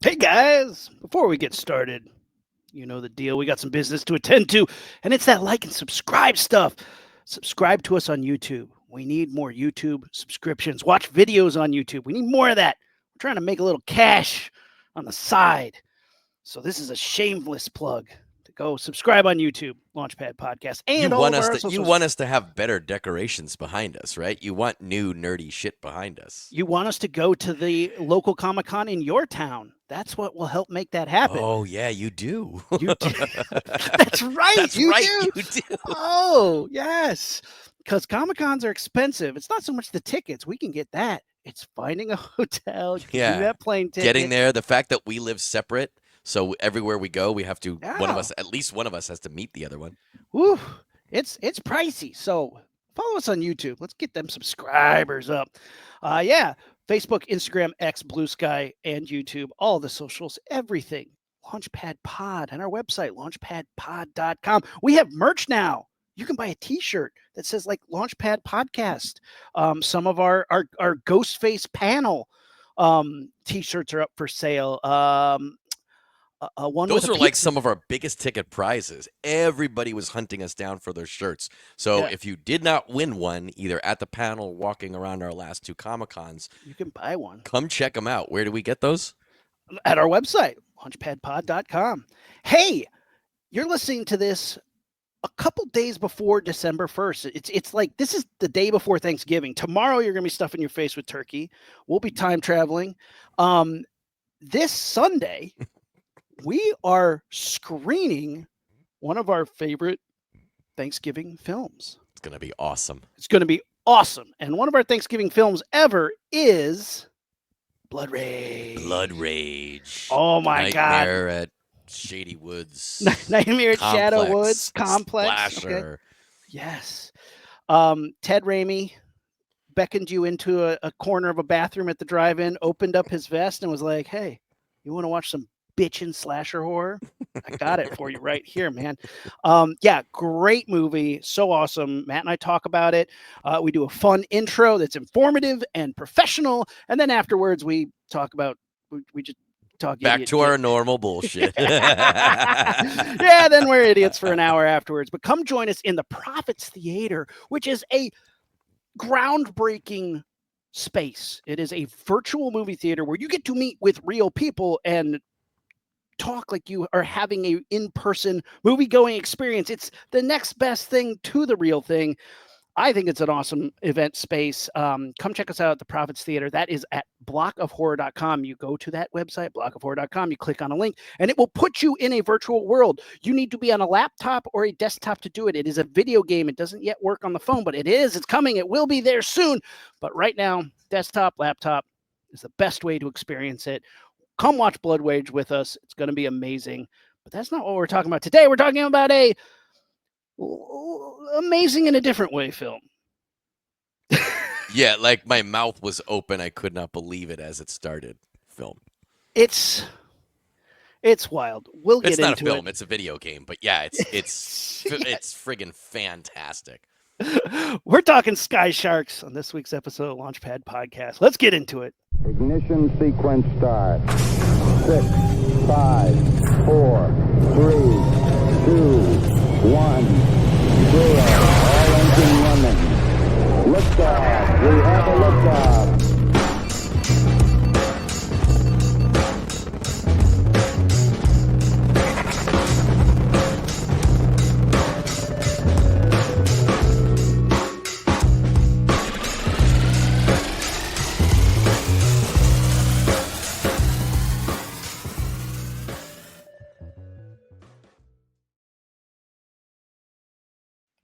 Hey guys, before we get started, you know the deal. We got some business to attend to, and it's that like and subscribe stuff. Subscribe to us on YouTube. We need more YouTube subscriptions. Watch videos on YouTube. We need more of that. We're trying to make a little cash on the side. So this is a shameless plug to go subscribe on YouTube, Launchpad Podcast, You and all want of us our to you socials. want us to have better decorations behind us, right? You want new nerdy shit behind us. You want us to go to the local Comic Con in your town. That's what will help make that happen. Oh yeah, you do. You do. That's right. That's You right, do. you do. Oh, yes. Because Comic Cons are expensive. It's not so much the tickets. We can get that. It's finding a hotel. You can do Yeah. that plane Getting ticket. there, the fact that we live separate, so everywhere we go, we have to one of Yeah. us, at least one of us has to meet the other one. Woo. It's pricey. So follow us on YouTube. Let's get them subscribers up. Yeah. Facebook, Instagram, X, Blue Sky, and YouTube. All the socials, everything. Launchpad Pod and our website, launchpadpod.com. We have merch now. You can buy a T-shirt that says like Launchpad Podcast. Some of our Ghostface panel T-shirts are up for sale. One with Those a are like pizza. some of our biggest ticket prizes. Everybody was hunting us down for their shirts. So Yeah, if you did not win one, either at the panel or walking around our last two Comic Cons, you can buy one come check them out. Where do we get those? at our website, launchpadpod.com. Hey, you're listening to this a couple days before December 1st. It's like this is the day before Thanksgiving. Tomorrow you're going to be stuffing your face with turkey. We'll be time traveling. Um, this Sunday, we are screening one of our favorite Thanksgiving films. It's going to be awesome. It's going to be awesome. And one of our Thanksgiving films ever is Blood Blood Rage. Rage. Oh my God. Nightmare at Shady Woods. Nightmare at Shadow Woods Complex. Complex. Okay. Splasher. Yes. Ted Raimi beckoned you into a corner of a bathroom at the drive-in, opened up his vest, and was like, "Hey, you want to watch some bitchin' slasher horror? I got it for you right here, man." Yeah, great movie, so awesome. Matt and I talk about it. We do a fun intro that's informative and professional, and then afterwards we talk about we just talk Back idiot. to our normal bullshit. Yeah, then we're idiots for an hour afterwards. But come join us in the Prophets Theater, which is a groundbreaking space. It is a virtual movie theater where you get to meet with real people and talk like you are having a in-person movie-going experience. It's the next best thing to the real thing. I think it's an awesome event space. Come check us out at the Prophets Theater. That is at blockofhorror.com. You go to that website, blockofhorror.com, you click on a link, and it will put you in a virtual world. You need to be on a laptop or a desktop to do it. It is a video game. It doesn't yet work on the phone, but it is. It's coming. It will be there soon. But right now, desktop, laptop is the best way to experience it. Come watch Blood Rage with us. It's going to be amazing. But that's not what we're talking about today. We're talking about a amazing in a different way film. Yeah, like my mouth was open. I could not believe it as it started. Film. It's wild. We'll It's get not a into it. film. It's a video game. But yeah, it's friggin' fantastic. We're talking Sky Sharks on this week's episode of Launchpad Podcast. Let's get into it. Ignition sequence start. 6, 5, 4, 3, 2, 1, 0. All engine running. Liftoff. We have a liftoff.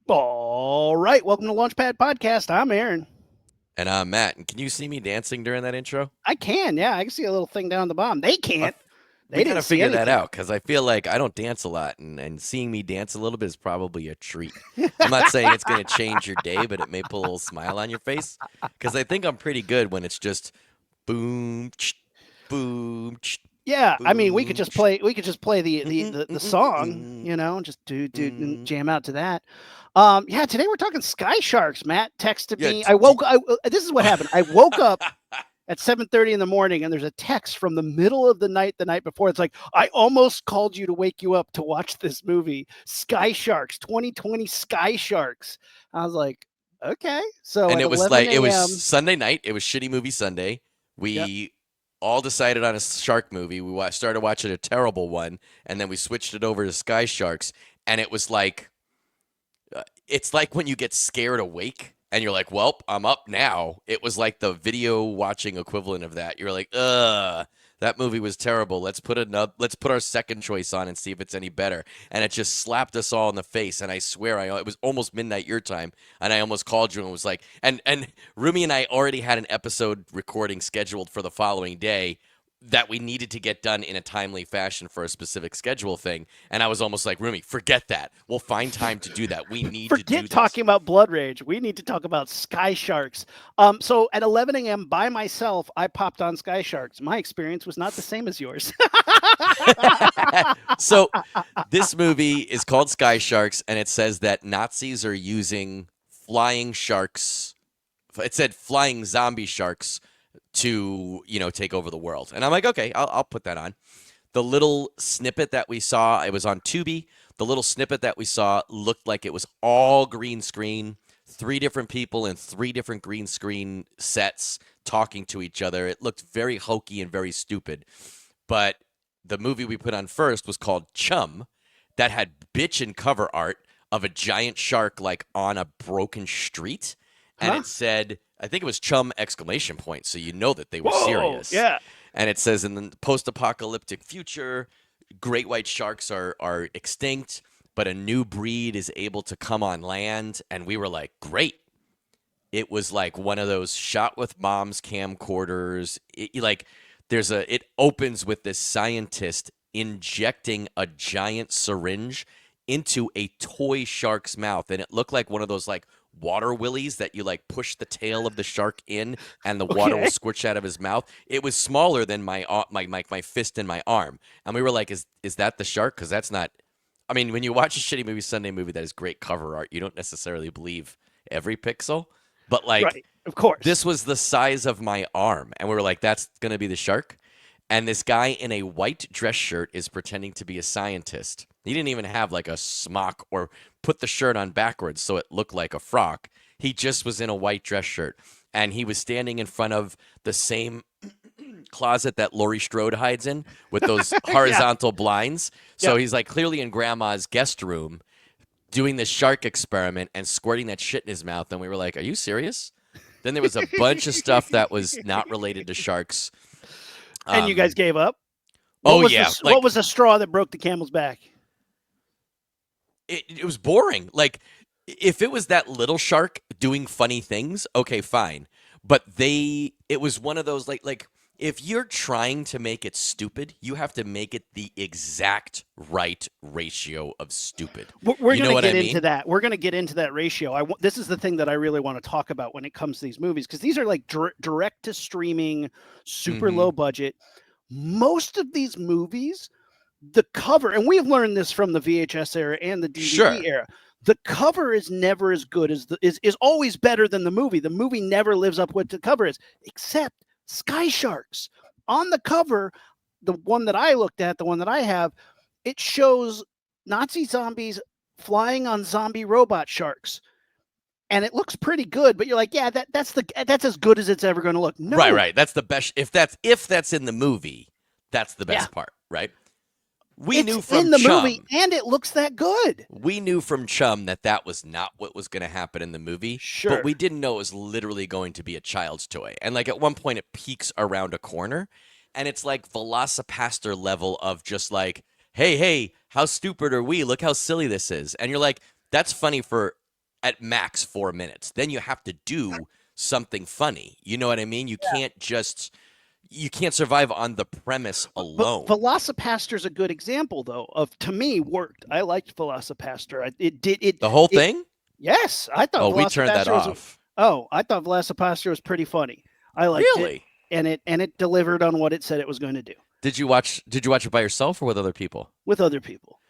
All right, welcome to Launchpad Podcast. I'm Aaron. And I'm Matt. And can you see me dancing during that intro? I can, yeah. I can see a little thing down at the bottom. They can't. They We didn't gotta see figure that anything. out because I feel like I don't dance a lot, and seeing me dance a little bit is probably a treat. I'm not saying it's gonna change your day, but it may put a little smile on your face because I think I'm pretty good when it's just boom, boom. Yeah, I mean, we could Boom. just play. We could just play the song, you know, just do and jam out to that. Yeah, today we're talking Sky Sharks. Matt texted Yeah, me. I woke. This is what happened. I woke up at 7:30 in the morning, and there's a text from the middle of the night before. It's like, I almost called you to wake you up to watch this movie, Sky Sharks, 2020 Sky Sharks. I was like, okay. So And at it was 11 like it was a.m. Sunday night. It was Shitty Movie Sunday. Yep. We all decided on a shark movie. We started watching a terrible one, and then we switched it over to Sky Sharks. And it was like, it's like when you get scared awake and you're like, "Well, I'm up now." It was like the video watching equivalent of that. You're like, "Ugh, that movie was terrible. Let's put our second choice on and see if it's any better." And it just slapped us all in the face. And I swear, it was almost midnight your time, and I almost called you and was like, and Rumi and I already had an episode recording scheduled for the following day that we needed to get done in a timely fashion for a specific schedule thing. And I was almost like, Rumi, forget that. We'll find time to do that. We need to do Forget this. talking about Blood Rage. We need to talk about Sky Sharks. So at 11 a.m. by myself, I popped on Sky Sharks. My experience was not the same as yours. So this movie is called Sky Sharks, and it says that Nazis are using flying sharks. It said flying zombie sharks to, take over the world. And I'm like, okay, I'll put that on. The little snippet that we saw, it was on Tubi. The little snippet that we saw looked like it was all green screen, 3 different people in 3 different green screen sets talking to each other. It looked very hokey and very stupid. But the movie we put on first was called Chum, that had bitchin' cover art of a giant shark like on a broken street. And it said, I think it was Chum ! So you know that they were serious. Yeah. And it says, in the post-apocalyptic future, great white sharks are extinct, but a new breed is able to come on land. And we were like, great. It was like one of those shot with mom's camcorders. It opens with this scientist injecting a giant syringe into a toy shark's mouth, and it looked like one of those like water willies that you like push the tail of the shark in and the water will squirt out of his mouth. It was smaller than my fist in my arm, and we were like, is that the shark? Because that's not. I mean, when you watch a Shitty Movie Sunday movie that is great cover art, you don't necessarily believe every pixel, but like, right, of course, this was the size of my arm, and we were like, that's gonna be the shark. And this guy in a white dress shirt is pretending to be a scientist. He didn't even have like a smock or put the shirt on backwards so it looked like a frock. He just was in a white dress shirt. And he was standing in front of the same closet that Laurie Strode hides in with those horizontal blinds. So he's like clearly in grandma's guest room doing this shark experiment and squirting that shit in his mouth. And we were like, are you serious? Then there was a bunch of stuff that was not related to sharks. And you guys gave up? What what was the straw that broke the camel's back? It was boring. Like, if it was that little shark doing funny things, okay, fine. But it was one of those, like if you're trying to make it stupid, you have to make it the exact right ratio of stupid. We're going to get into that. We're going to get into that ratio. This is the thing that I really want to talk about when it comes to these movies, because these are like direct to streaming, super low budget. Most of these movies, the cover, and we've learned this from the VHS era and the DVD era, the cover is never as good as is always better than the movie. The movie never lives up what the cover is, except Sky Sharks. On the cover, the one that I looked at, the one that I have, it shows Nazi zombies flying on zombie robot sharks. And it looks pretty good, but you're like, yeah, that's as good as it's ever going to look. No. Right. That's the best. If that's in the movie, that's the best part, right? We knew from in the Chum, movie, and it looks that good. We knew from Chum that was not what was going to happen in the movie. Sure. But we didn't know it was literally going to be a child's toy. And like at one point it peeks around a corner, and it's like Velocipaster level of just like, hey, how stupid are we? Look how silly this is. And you're like, that's funny for at max 4 minutes. Then you have to do something funny. You know what I mean? You can't survive on the premise alone. But Velocipaster's a good example, though, of, to me, worked. I liked Velocipaster. The whole thing? Yes, I thought. Oh, we turned that off. I thought Velocipaster was pretty funny. I liked it, and it delivered on what it said it was going to do. Did you watch it by yourself or with other people? With other people.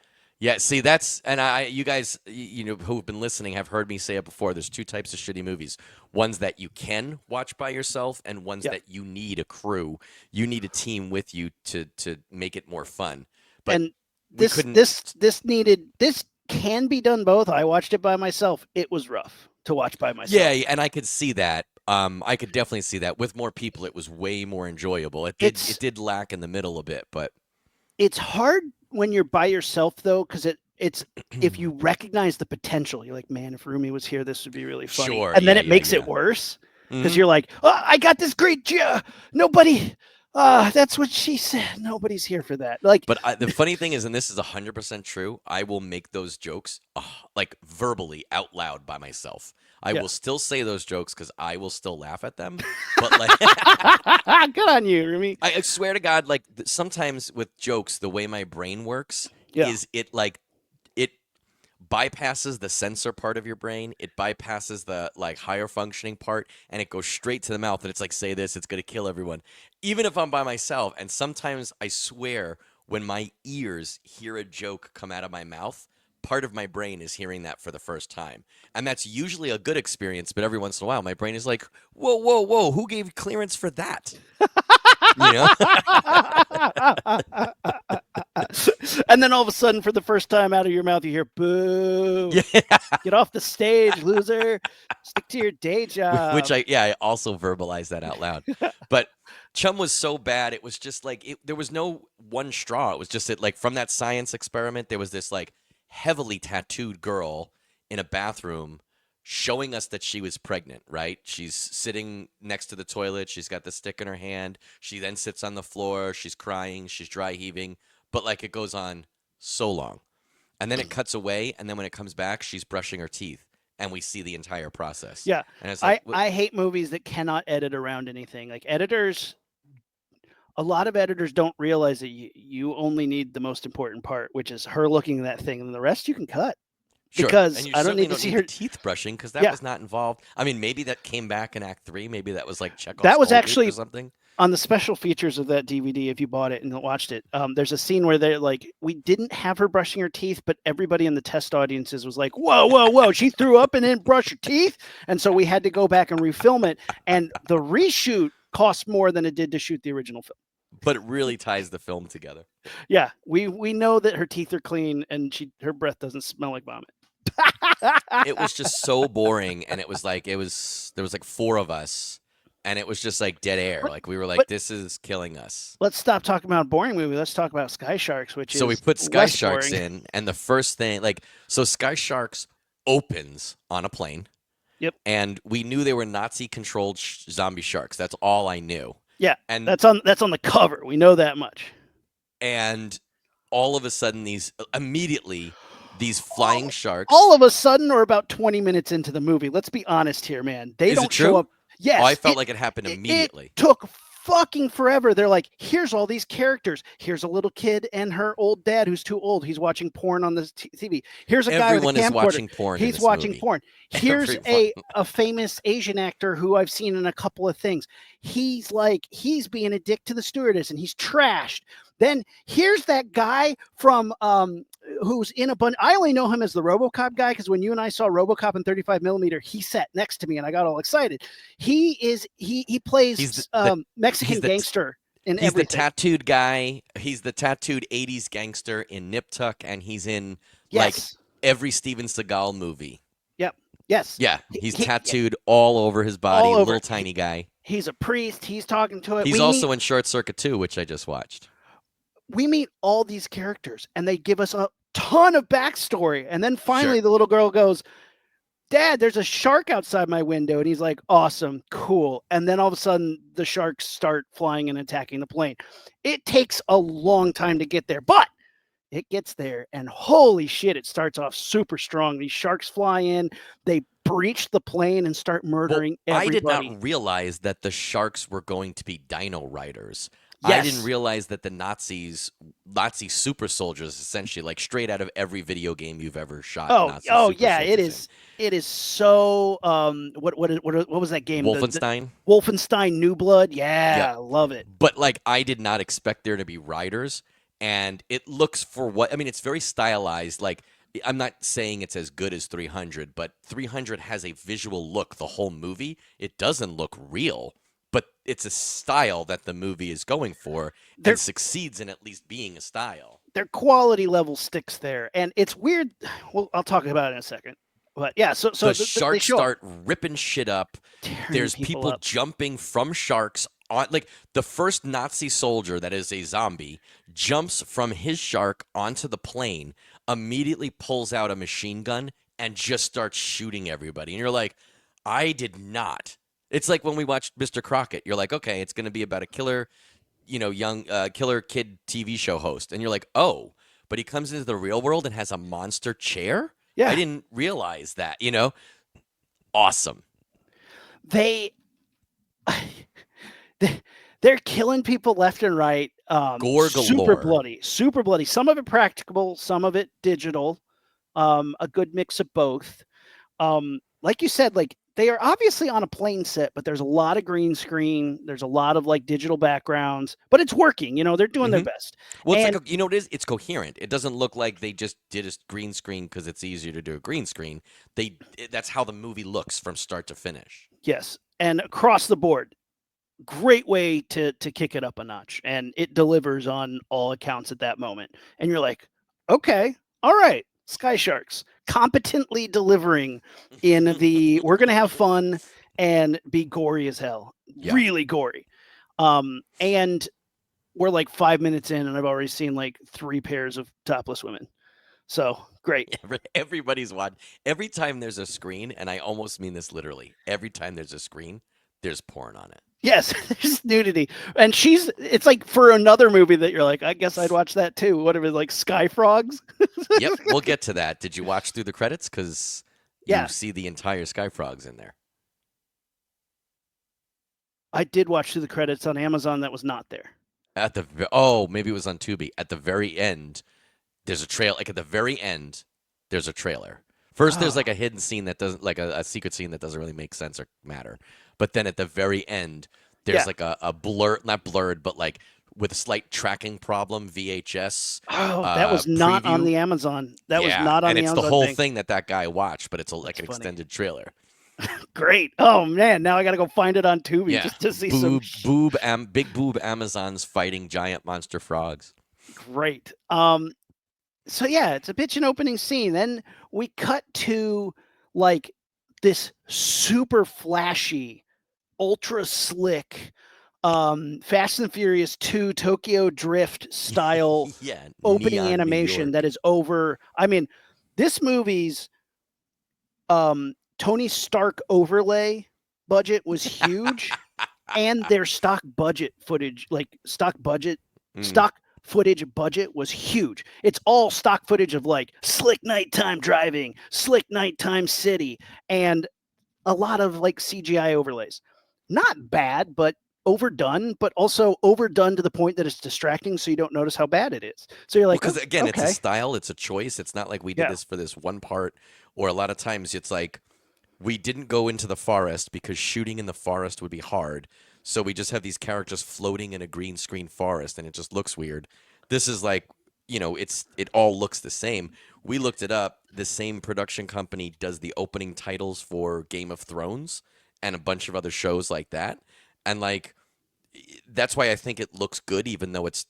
Yeah, see, that's and you guys, you know, who've been listening have heard me say it before. There's two types of shitty movies: ones that you can watch by yourself, and ones Yep. that you need a crew, you need a team with you to make it more fun. But And we this couldn't. this this needed this can be done both. I watched it by myself. It was rough to watch by Yeah, myself. and I could see that. I could definitely see that. With more people, it was way more enjoyable. It It's did lack in the middle a bit, but it's hard when you're by yourself though, because it's if you recognize the potential, you're like, man, if Rumi was here, this would be really funny. sure, And then yeah, it yeah, makes it yeah. worse because Hmm. you're like, oh, I got this great nobody that's what she said. Nobody's here for that. Like, But the funny thing is, and this is 100% true, I will make those jokes like verbally out loud by myself. I yeah. will still say those jokes because I will still laugh at them. But like, Good on you, Rumi. I swear to God, like sometimes with jokes, the way my brain works Yeah. is it bypasses the sensor part of your brain. It bypasses the like higher functioning part, and it goes straight to the mouth. And it's like, say this, it's gonna kill everyone, even if I'm by myself. And sometimes I swear, when my ears hear a joke come out of my mouth, part of my brain is hearing that for the first time, and that's usually a good experience. But every once in a while, my brain is like, whoa, whoa, whoa, who gave clearance for that? You know? And then all of a sudden, for the first time out of your mouth, you hear boo. Yeah. Get off the stage, loser. Stick to your day job. Which I also verbalized that out loud. But Chum was so bad, it was just like there was no one straw. It was just that, like, from that science experiment, there was this like heavily tattooed girl in a bathroom showing us that she was pregnant, right? She's sitting next to the toilet, she's got the stick in her hand, she then sits on the floor, she's crying, she's dry heaving, but like it goes on so long. And then it cuts away, and then when it comes back, she's brushing her teeth, and we see the entire process. Yeah. And it's like, I hate movies that cannot edit around anything. Like editors, a lot of editors don't realize that you only need the most important part, which is her looking at that thing, and the rest you can cut. sure. Because And you I don't certainly need to don't see need her. the teeth brushing because that Yeah. was not involved. I mean, maybe that came back in Act 3. Maybe that was like Chekhov's That was Toll Booth actually or something. on the special features of that DVD. If you bought it and watched it, there's a scene where they're like, we didn't have her brushing her teeth, but everybody in the test audiences was like, whoa, whoa, whoa, she threw up and didn't brush her teeth. And so we had to go back and refilm it. And the reshoot cost more than it did to shoot the original film. But it really ties the film together. Yeah, we know that her teeth are clean and her breath doesn't smell like vomit. It was just so boring, and there was like 4 of us, and it was just like dead air. Like we were like, But this is killing us. let's stop talking about a boring movie. Let's talk about Sky Sharks, which So we is put Sky less Sharks boring. in, and the first thing, so Sky Sharks opens on a plane. Yep. And we knew they were Nazi-controlled zombie sharks. That's all I knew. Yeah, And that's on the cover. We know that much. and all of a sudden, immediately these flying sharks. All of a sudden, or about 20 minutes into the movie. Let's be honest here, man. They Is it don't show true? up. Yes, Oh, I felt like it happened immediately. It took fucking forever. They're like, here's all these characters. Here's a little kid and her old dad who's too old. He's watching porn on the TV. Here's a guy Everyone with a is camcorder. watching porn. in He's this watching movie. porn. Here's Everyone. a famous Asian actor who I've seen in a couple of things. He's being a dick to the stewardess and he's trashed. Then here's that guy from who's in a bunch. I only know him as the RoboCop guy because when you and I saw RoboCop in 35mm, he sat next to me and I got all excited. He plays He's Mexican he's the- gangster in He's everything. the tattooed guy. He's the tattooed 80s gangster in Nip Tuck, and he's in like Yes. every Steven Seagal movie. Yep. Yes. Yeah, he's He- tattooed all over his body, All over. little tiny guy. He's a priest. He's talking to it. He's also in Short Circuit 2, which I just watched. We meet all these characters and they give us a ton of backstory. And then finally Sure. the little girl goes, Dad, there's a shark outside my window. And he's like, awesome, cool. And then all of a sudden the sharks start flying and attacking the plane. It takes a long time to get there, but it gets there and holy shit, it starts off super strong. These sharks fly in, they breach the plane and start murdering everybody. I did not realize that the sharks were going to be dino riders. Yes. I didn't realize that the Nazi super soldiers, essentially, like straight out of every video game you've ever shot. Nazi super yeah, it soldiers is. It is so. What was that game? Wolfenstein. Wolfenstein New Blood. Yeah, Yeah. I love it. But like, I did not expect there to be riders. and it looks for what I mean. It's very stylized. Like I'm not saying it's as good as 300, but 300 has a visual look. The whole movie, it doesn't look real, but it's a style that the movie is going for and Their succeeds in at least being a style. their quality level sticks there, and it's weird. Well, I'll talk about it in a second. But yeah, so The they sharks show up start ripping shit up. tearing There's people people up. jumping from sharks on like the first Nazi soldier that is a zombie jumps from his shark onto the plane, immediately pulls out a machine gun and just starts shooting everybody. And you're like, I did not. It's like when we watched Mr. Crockett. You're like, okay, it's going to be about a killer, young killer kid TV show host. And you're like, "Oh, but he comes into the real world and has a monster chair?" I Yeah, didn't realize that. Awesome. they they- they're killing people left and right. Gore Super galore. bloody, super bloody. Some of it practical, some of it digital. A good mix of both. Like you said, like they are obviously on a plane set, but there's a lot of green screen. There's a lot of like digital backgrounds, but it's working. They're doing their hmm best. Well, it's like And you know what it is. It's coherent. It doesn't look like they just did a green screen because it's easier to do a green screen. That's how the movie looks from start to finish. yes, and across the board, great way to kick it up a notch, and it delivers on all accounts at that moment. And you're like, okay, all right, Sky Sharks competently delivering in the we're gonna have fun and be gory as hell, Yeah. really gory. And we're like 5 minutes in, and I've already seen like 3 pairs of topless women. So great. Everybody's watching. Every time there's a screen, and I almost mean this literally. Every time there's a screen, there's porn on it. Yes, there's nudity, and it's like for another movie that you're like, I guess I'd watch that too. Whatever, like Sky Frogs. Yep, we'll get to that. Did you watch through the credits? Because you Yeah, see the entire Sky Frogs in there. I did watch through the credits on Amazon. That was not there. Maybe it was on Tubi. At the very end, there's a trail. Like at the very end, there's a trailer. First, there's like Oh, a hidden scene that doesn't, like a secret scene that doesn't really make sense or matter. But then at the very end, there's yeah. like a blur, not blurred, but like with a slight tracking problem VHS Oh, that was not on preview. the Amazon. That was Yeah, not on and the it's the Amazon whole thing. thing that guy watched, but it's like That's an funny. extended trailer. Great. Oh man, now I got to go find it on Tubi Yeah, just to see some. big boob Amazons fighting giant monster frogs. Great. So yeah, it's a bitchin' opening scene. Then we cut to like this super flashy, ultra slick, Fast and Furious 2 Tokyo Drift style Yeah, opening neon New animation York. that is over. I mean, this movie's Tony Stark overlay budget was huge, and their Mm. stock footage budget was huge. It's all stock footage of like slick nighttime driving, slick nighttime city, and a lot of like CGI overlays. Not bad, but overdone, but also overdone to the point that it's distracting so you don't notice how bad it is. So you're Well, like, because oh, again, it's a okay. style, it's a choice. It's not like we did Yeah. this for this one part, or a lot of times it's like we didn't go into the forest because shooting in the forest would be hard. So we just have these characters floating in a green screen forest and it just looks weird. This is like, it all looks the same. We looked it up. The same production company does the opening titles for Game of Thrones and a bunch of other shows like that. And like that's why I think it looks good even though it's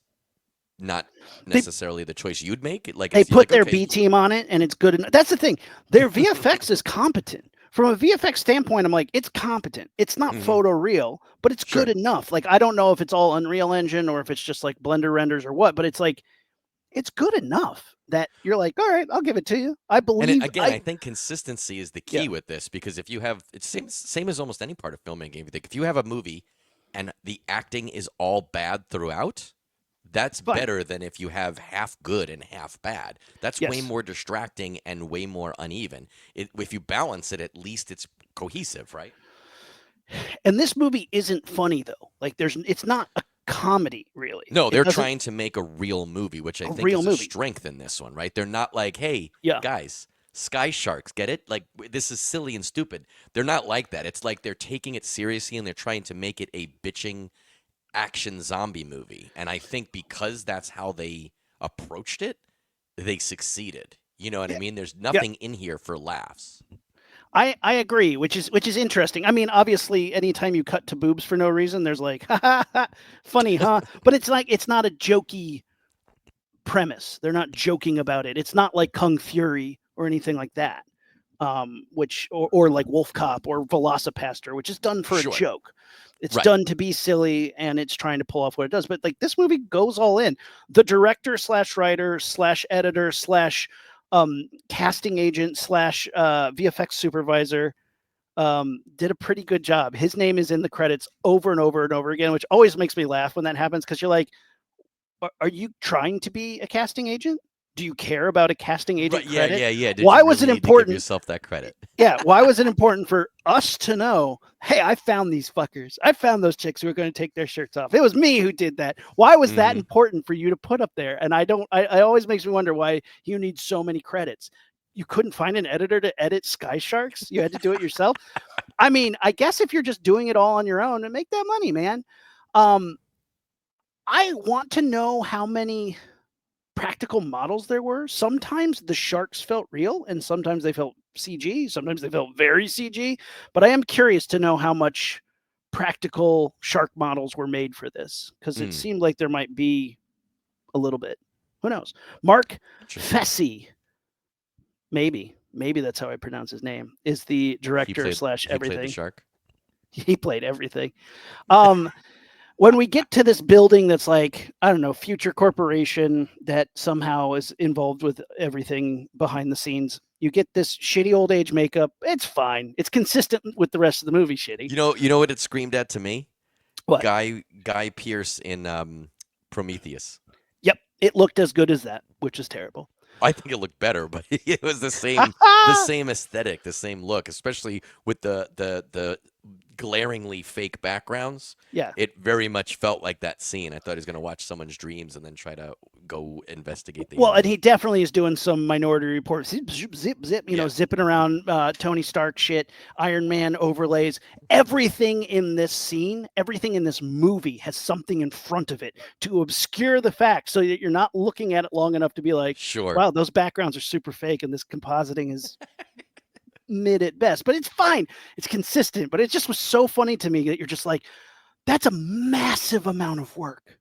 not They necessarily the choice you'd make. Like they it's you're put like, their okay, B team on it and it's good enough. That's the thing. Their VFX is competent. From a VFX standpoint, I'm like, it's competent. It's not hmm photo real, but it's good sure. enough. Like, I don't know if it's all Unreal Engine or if it's just like Blender renders or what, but it's like, it's good enough that you're like, all right, I'll give it to you. I And it, believe again, I think consistency is the yeah, key with this because if you have it's same as almost any part of filmmaking. If you think if you have a movie and the acting is all bad throughout, that's fine. better than if you have half good and half bad. That's way Yes. more distracting and way more uneven. If you balance it, at least it's cohesive, right? And this movie isn't funny though. Like it's not a comedy really. No, It they're doesn't trying to make a real movie, which I a think real is a movie. strength in this one, right? They're not like, hey, Yeah. guys, Sky Sharks, get it? Like, this is silly and stupid. They're not like that. It's like they're taking it seriously and they're trying to make it a bitching action zombie movie. And I think because that's how they approached it, they succeeded. You know what I Yeah. mean? There's Yeah. nothing in here for laughs. I agree, which is interesting. I mean, obviously, anytime you cut to boobs for no reason, there's like, ha ha ha, funny, huh? But it's like it's not a jokey premise. They're not joking about it. It's not like Kung Fury or anything like that. Which or like Wolf Cop or Velocipaster, which is done for a Sure. joke. It's Right. done to be silly and it's trying to pull off what it does. But like this movie goes all in. The director slash writer slash editor slash casting agent slash VFX supervisor did a pretty good job. His name is in the credits over and over and over again, which always makes me laugh when that happens because you're like, are you trying to be a casting agent? Do you care about a casting Right. agent Yeah. credit? Yeah. Yeah. Did Why you was really it need to give important? yourself that credit? Yeah, why was it important for us to know, hey, I found these fuckers. I found those chicks who are going to take their shirts off. It was me who did that. Why was that Mm-hmm. important for you to put up there? And I always makes me wonder why you need so many credits. You couldn't find an editor to edit Sky Sharks. You had to do it yourself. I mean, I guess if you're just doing it all on your own and make that money, man. Um, I want to know how many practical models there were. Sometimes the sharks felt real and sometimes they felt CG. Sometimes they felt very CG. But I am curious to know how much practical shark models were made for this because it Mm. seemed like there might be a little bit. Who knows? Mark Interesting. Fessy, maybe that's how I pronounce his name, is the He director played. slash He played the everything. shark. He played everything. Um, when we get to this building that's like, I don't know, future corporation that somehow is involved with everything behind the scenes, you get this shitty old age makeup. It's fine. It's consistent with the rest of the movie shitty. You know what it screamed at to me? What? Guy Pearce in Prometheus. Yep. It looked as good as that, which is terrible. I think it looked better, but it was the same aesthetic, the same look, especially with the glaringly fake backgrounds. Yeah. It very much felt like that scene. I thought he was going to watch someone's dreams and then try to go investigate the Well, and alien. he definitely is doing some Minority Report, zip, zip, zip, zip, Yeah. zipping around Tony Stark shit, Iron Man overlays. Everything in this scene, everything in this movie has something in front of it to obscure the facts so that you're not looking at it long enough to be like, Sure. wow, those backgrounds are super fake and this compositing is mid at best. But it's fine. It's consistent. But it just was so funny to me that you're just like, that's a massive amount of work.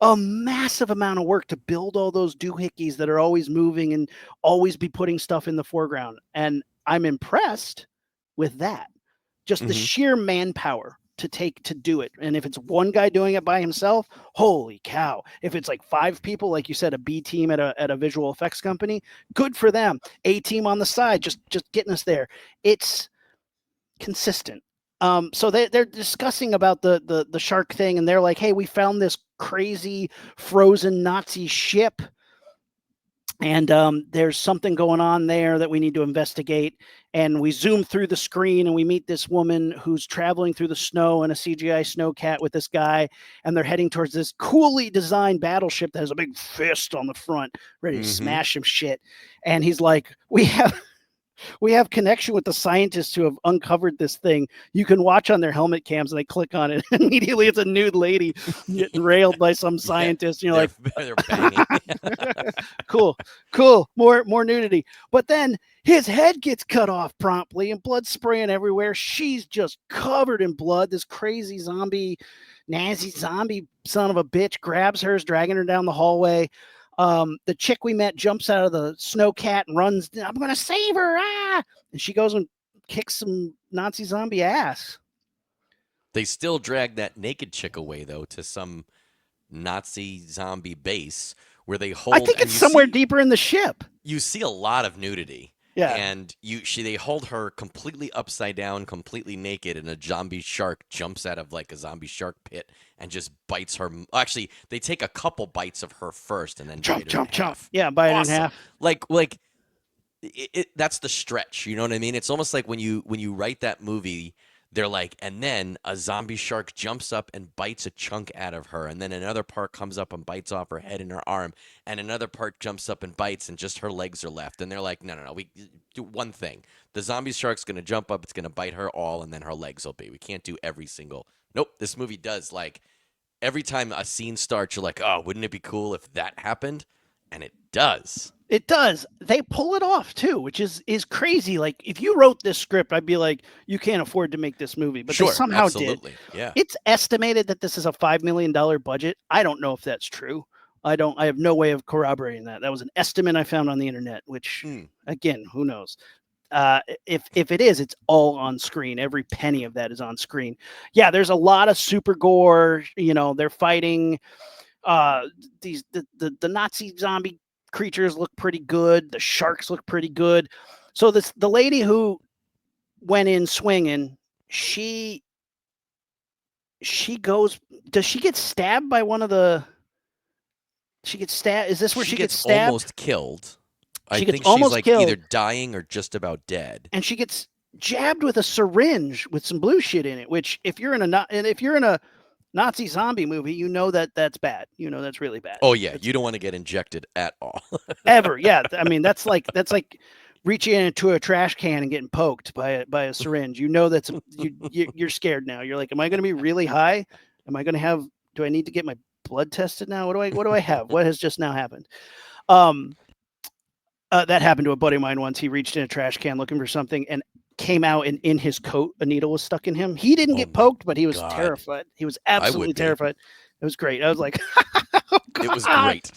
A massive amount of work to build all those doohickeys that are always moving and always be putting stuff in the foreground. And I'm impressed with that. Just the Hmm. sheer manpower to do it. And if it's one guy doing it by himself, holy cow. If it's like 5 people, like you said, a B team at a visual effects company, good for them. A team on the side, just getting us there. It's consistent. So they're discussing about the shark thing, and they're like, "Hey, we found this crazy frozen Nazi ship, and there's something going on there that we need to investigate." And we zoom through the screen, and we meet this woman who's traveling through the snow in a CGI snowcat with this guy, and they're heading towards this coolly designed battleship that has a big fist on the front, ready to Hmm. smash some shit. And he's like, we have connection with the scientists who have uncovered this thing. You can watch on their helmet cams and they click on it. Immediately it's a nude lady getting railed by some Yeah. scientist. And you're They're banging. like, cool, more nudity. But then his head gets cut off promptly and blood spraying everywhere. She's just covered in blood. This crazy zombie, Nazi zombie son of a bitch grabs her, is dragging her down the hallway. The chick we met jumps out of the snowcat and runs. I'm gonna save her! Ah! And she goes and kicks some Nazi zombie ass. They still drag that naked chick away though to some Nazi zombie base where they I hold think and it's somewhere see deeper in the ship. you see a lot of nudity. Yeah. And they hold her completely upside down, completely naked, and a zombie shark jumps out of like a zombie shark pit and just bites her. Actually, they take a couple bites of her first and then bite her in half. Yeah, bite it in Awesome. half. Like that's the stretch. You know what I mean? It's almost like when you write that movie, they're like, and then a zombie shark jumps up and bites a chunk out of her, and then another part comes up and bites off her head and her arm, and another part jumps up and bites, and just her legs are left. And they're like, no, we do one thing. The zombie shark's gonna jump up, it's gonna bite her all, and then her legs will be. We can't do every single. Nope. This movie does like every time a scene starts, you're like, oh, wouldn't it be cool if that happened? And it does. It does. They pull it off too, which is crazy. Like if you wrote this script, I'd be like, you can't afford to make this movie, but they Sure, somehow did. absolutely. Yeah. It's estimated that this is a $5 million budget. I don't know if that's true. I don't. I have no way of corroborating that. That was an estimate I found on the internet. Which, Mm. again, who knows? If it is, it's all on screen. Every penny of that is on screen. Yeah, there's a lot of super gore. They're fighting the Nazi zombie creatures look pretty good. The sharks look pretty good. So the lady who went in swinging, she goes. Does she get stabbed by one of the? She gets stabbed. Is this where she gets stabbed? Almost killed. I She gets think she's almost like killed. either dying or just about dead. And she gets jabbed with a syringe with some blue shit in it. Which, if you're in a Nazi zombie movie, you know that's bad. You know that's really bad. Oh yeah, you don't want to get injected at all. Ever. Yeah. I mean, that's like reaching into a trash can and getting poked by a syringe. You know you're scared now. You're like, am I going to be really high? Am I going to have? Do I need to get my blood tested now? What do I have? What has just now happened? That happened to a buddy of mine once. He reached in a trash can looking for something and came out, and in his coat a needle was stuck in him. He didn't get poked, but he was terrified. He was absolutely terrified. It was great. I was like, oh, It was great.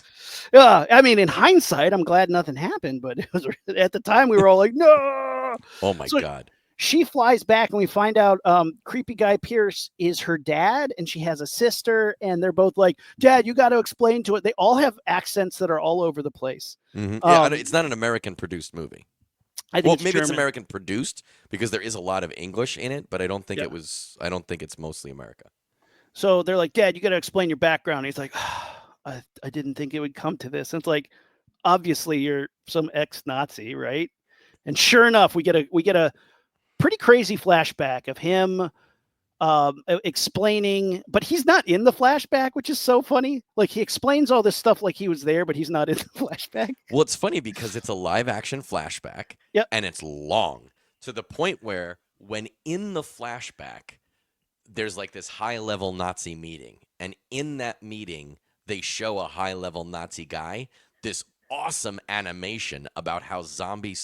Yeah, I mean, in hindsight, I'm glad nothing happened, but it was at the time we were all like, no. Oh my God. She flies back, and we find out creepy guy Pierce is her dad, and she has a sister, and they're both like, Dad, you got to explain to it. They all have accents that are all over the place. Mm-hmm. Yeah, it's not an American produced movie. I think maybe it's German. American produced because there is a lot of English in it, but I don't think it was. I don't think it's mostly America. So they're like, Dad, you got to explain your background. And he's like, I didn't think it would come to this. And it's like, obviously you're some ex-Nazi, right? And sure enough, we get a pretty crazy flashback of him explaining, but he's not in the flashback, which is so funny. Like he explains all this stuff like he was there, but he's not in the flashback. Well, it's funny because it's a live action flashback, and it's long to the point where when in the flashback, there's like this high level Nazi meeting, and in that meeting, they show a high level Nazi guy. This awesome animation about how zombie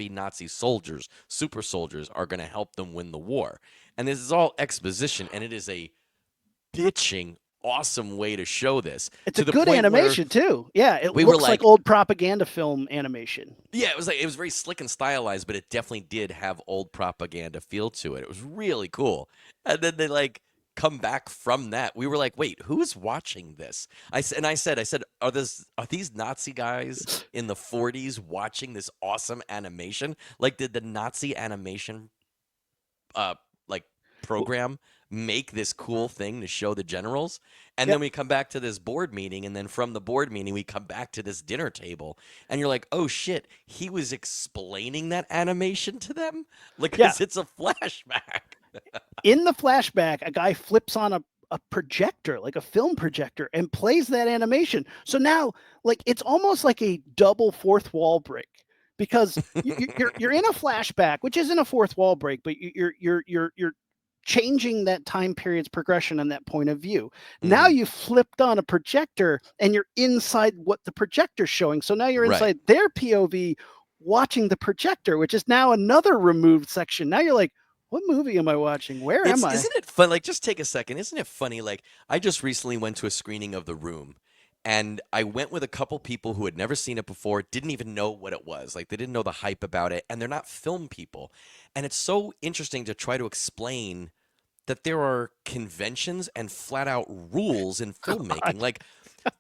Nazi soldiers, super soldiers, are going to help them win the war. And this is all exposition, and it is a bitching awesome way to show this. It's a good animation too. Yeah, it looks like old propaganda film animation. Yeah, it was very slick and stylized, but it definitely did have old propaganda feel to it. It was really cool. And then they come back from that. We were like, wait, who is watching this? I said, are these Nazi guys in the 40s watching this awesome animation? Like, did the Nazi animation program make this cool thing to show the generals? And then we come back to this board meeting, and then from the board meeting we come back to this dinner table, and you're like, oh shit, he was explaining that animation to them, because it's a flashback. In the flashback, a guy flips on a projector, like a film projector, and plays that animation. So now, it's almost like a double fourth wall break, because you're in a flashback, which isn't a fourth wall break, but you're changing that time period's progression and that point of view. Mm-hmm. Now you flipped on a projector and you're inside what the projector's showing. So now you're inside their POV watching the projector, which is now another removed section. Now you're like, what movie am I watching? Where am I? Isn't it fun? Just take a second. Isn't it funny? I just recently went to a screening of The Room, and I went with a couple people who had never seen it before, didn't even know what it was. They didn't know the hype about it, and they're not film people. And it's so interesting to try to explain that there are conventions and flat out rules in filmmaking.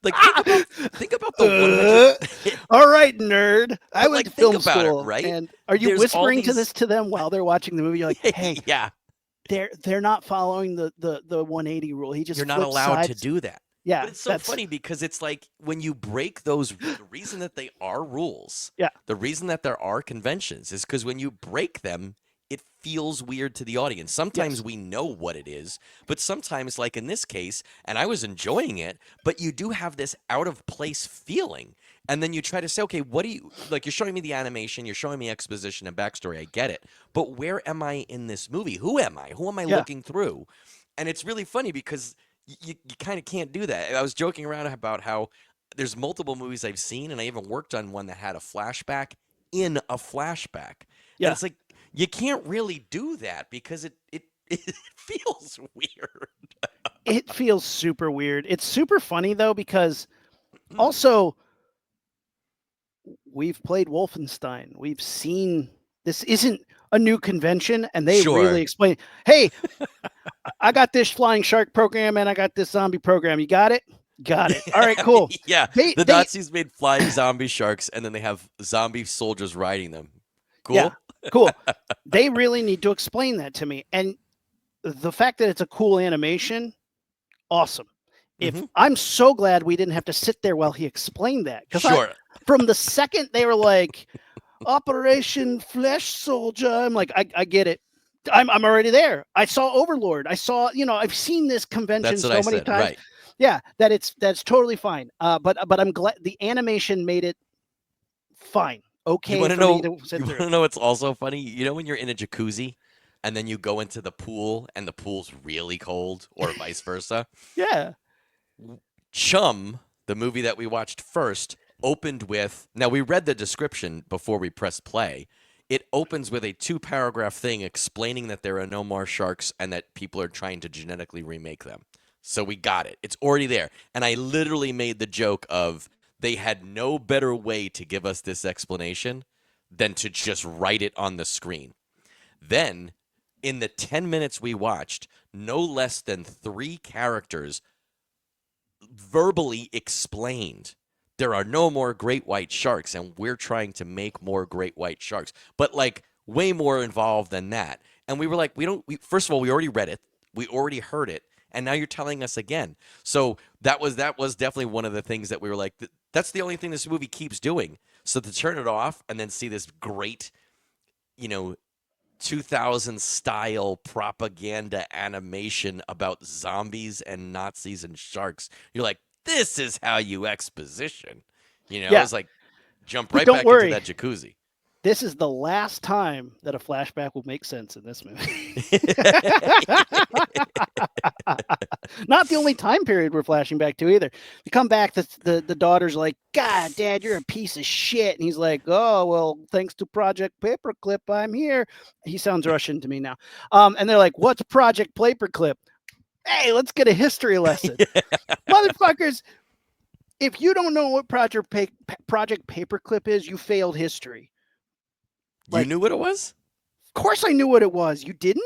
Think about the 100. All right, nerd. I went to film school, right? And are you whispering to them while they're watching the movie? You're like, hey, yeah, they're not following the 180 rule. You're not allowed to do that. Yeah, but it's so funny because it's like when you break those, the reason that they are rules, the reason that there are conventions is because when you break them, it feels weird to the audience. Sometimes we know what it is, but sometimes, like in this case, and I was enjoying it, but you do have this out of place feeling. And then you try to say, okay, what do you, you're showing me the animation, you're showing me exposition and backstory, I get it. But where am I in this movie? Who am I? Who am I looking through? And it's really funny because you kind of can't do that. I was joking around about how there's multiple movies I've seen, and I even worked on one that had a flashback in a flashback, and Yeah, it's like you can't really do that because it feels weird. it feels super weird. It's super funny though because also we've played Wolfenstein. We've seen this isn't a new convention, and they really Sure. explain. Hey, I got this flying shark program, and I got this zombie program. You got it? Got it. All right, cool. Yeah, They the they Nazis made flying zombie sharks, and then they have zombie soldiers riding them. yeah, Cool. cool. They really need to explain that to me, and the fact that it's a cool animation, awesome. If Hmm. I'm so glad we didn't have to sit there while he explained that because I Sure. from the second they were like Operation Flesh Soldier, I'm like I get it. I'm already there. I saw Overlord. I saw I've seen this convention That's what I so many said. times. Right. Yeah, that's totally fine. But I'm glad the animation made it fine, You okay want to for me know? to You sit want through. to know? It's also funny. You know when you're in a jacuzzi, and then you go into the pool, and the pool's really cold, or vice versa. Yeah, Chum, the movie that we watched first, opened with. Now, we read the description before we pressed play. It opens with a 2-paragraph thing explaining that there are no more sharks and that people are trying to genetically remake them. So we got it. It's already there. And I literally made the joke of they had no better way to give us this explanation than to just write it on the screen. Then, in the 10 minutes we watched, no less than 3 characters verbally explained there are no more great white sharks and we're trying to make more great white sharks, but like way more involved than that. And we were like, first of all, we already read it, we already heard it, and now you're telling us again. So that was definitely one of the things that we were like, that's the only thing this movie keeps doing. So to turn it off and then see this great, you know 2000 style propaganda animation about zombies and Nazis and sharks. You're like, this is how you exposition. yeah. It's like jump But right don't back into worry, that jacuzzi. this is the last time that a flashback will make sense in this movie. Not the only time period we're flashing back to either. You come back, the daughter's like, God, Dad, you're a piece of shit. And he's like, oh, well, thanks to Project Paperclip, I'm here. He sounds Russian to me now. And they're like, what's Project Paperclip? Hey, let's get a history lesson. Motherfuckers, if you don't know what Project Paperclip is, you failed history. You Like, knew what it was? of course I knew what it was. You didn't?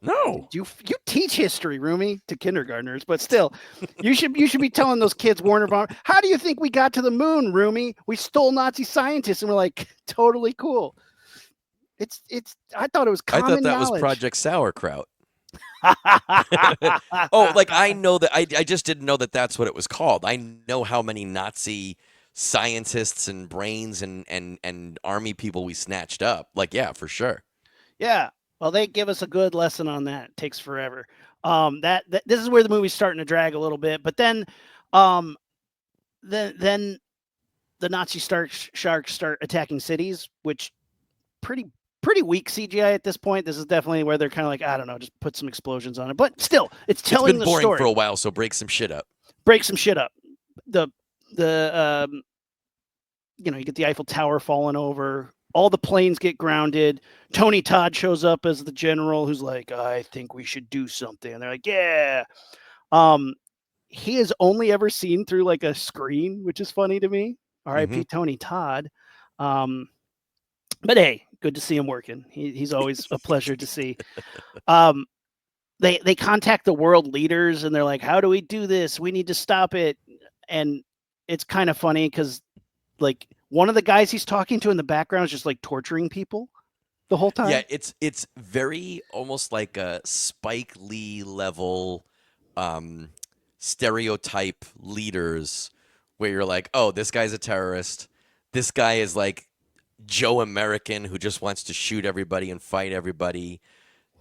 No. You teach history, Roomy, to kindergartners, but still, you should be telling those kids Warner Von. How do you think we got to the moon, Roomy? We stole Nazi scientists, and we're like totally cool. It's. I thought it was I thought common that was knowledge. Project Sauerkraut. Oh, like I know that I just didn't know that that's what it was called. I know how many Nazi scientists and brains and army people we snatched up. Like, yeah, for sure. Yeah. Well, they give us a good lesson on that. It takes forever. That this is where the movie's starting to drag a little bit, but um, then the Nazi sharks start attacking cities, which pretty weak CGI at this point. This is definitely where they're kind of like, I don't know, just put some explosions on it. But still, it's It's telling been the boring for story. a while, so break some shit up. Break some shit up. The you get the Eiffel Tower falling over. All the planes get grounded. Tony Todd shows up as the general who's like, I think we should do something. And they're like, yeah. Um, he is only ever seen through like a screen, which is funny to me. Hmm. R.I.P. Tony Todd. Um, but hey, good to see him working. He's always a pleasure to see. Um, they contact the world leaders and they're like, how do we do this? We need to stop it. And it's kind of funny because like one of the guys he's talking to in the background is just like torturing people the whole Yeah, time. it's very almost like a Spike Lee level um, stereotype leaders where you're like, oh, this guy's a terrorist. This guy is like Joe American who just wants to shoot everybody and fight everybody.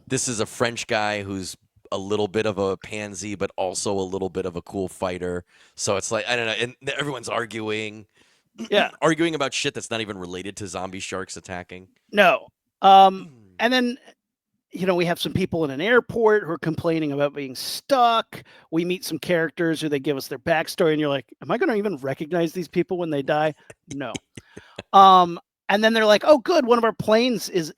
This is a French guy who's a little bit of a pansy, but also a little bit of a cool fighter. So it's like, I don't know. And everyone's arguing, Yeah. arguing about shit that's not even related to zombie sharks attacking. No. And then we have some people in an airport who are complaining about being stuck. We meet some characters who they give us their backstory, and you're like, am I going to even recognize these people when they die? No. Um, and then they're like, oh, good, one of our planes is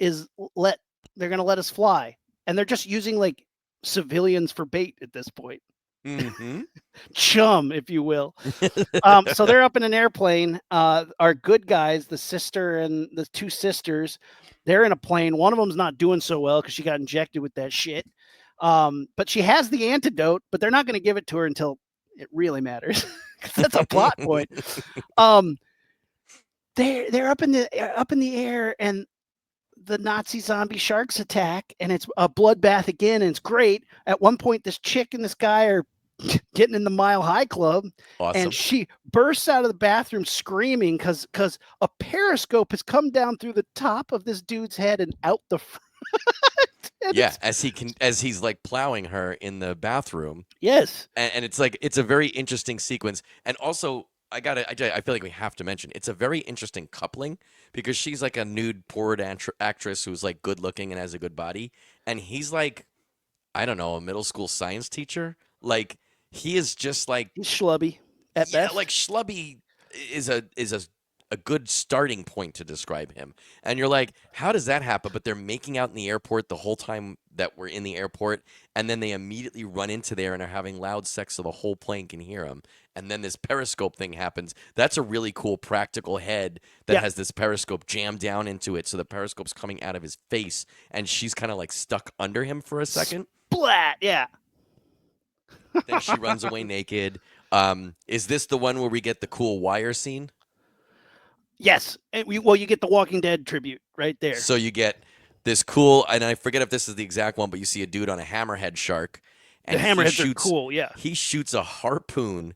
let they're going to let us fly, and they're just using like civilians for bait at this point, Mm-hmm. chum, if you will. So they're up in an airplane. Our good guys, the sister and the two sisters, they're in a plane. One of them's not doing so well because she got injected with that shit. But she has the antidote, but they're not going to give it to her until it really matters. 'Cause that's a plot point. Um, they're up in the air, and the Nazi zombie sharks attack, and it's a bloodbath again, and it's great. At one point, this chick and this guy are getting in the Mile High Club, and Awesome. she bursts out of the bathroom screaming because a periscope has come down through the top of this dude's head and out the front. And Yeah, it's as he's like plowing her in the bathroom, yes, and it's like it's a very interesting sequence. And also, I feel like we have to mention it's a very interesting coupling because she's like a nude porn actress who's like good looking and has a good body, and he's like I don't know, a middle school science teacher. Like he is just like he's schlubby at yeah, best. like schlubby is a good starting point to describe him. And you're like, how does that happen? But they're making out in the airport the whole time that we're in the airport, and then they immediately run into there and are having loud sex so the whole plane can hear them. And then this periscope thing happens. That's a really cool practical head that Yeah, has this periscope jammed down into it, so the periscope's coming out of his face, and she's kind of like stuck under him for a second. splat. Yeah. Then she runs away naked. Is this the one where we get the cool wire scene? Yes. Well, you get the Walking Dead tribute right there. So you get this cool, and I forget if this is the exact one, but you see a dude on a hammerhead shark, The and hammerheads are cool. Yeah. he shoots a harpoon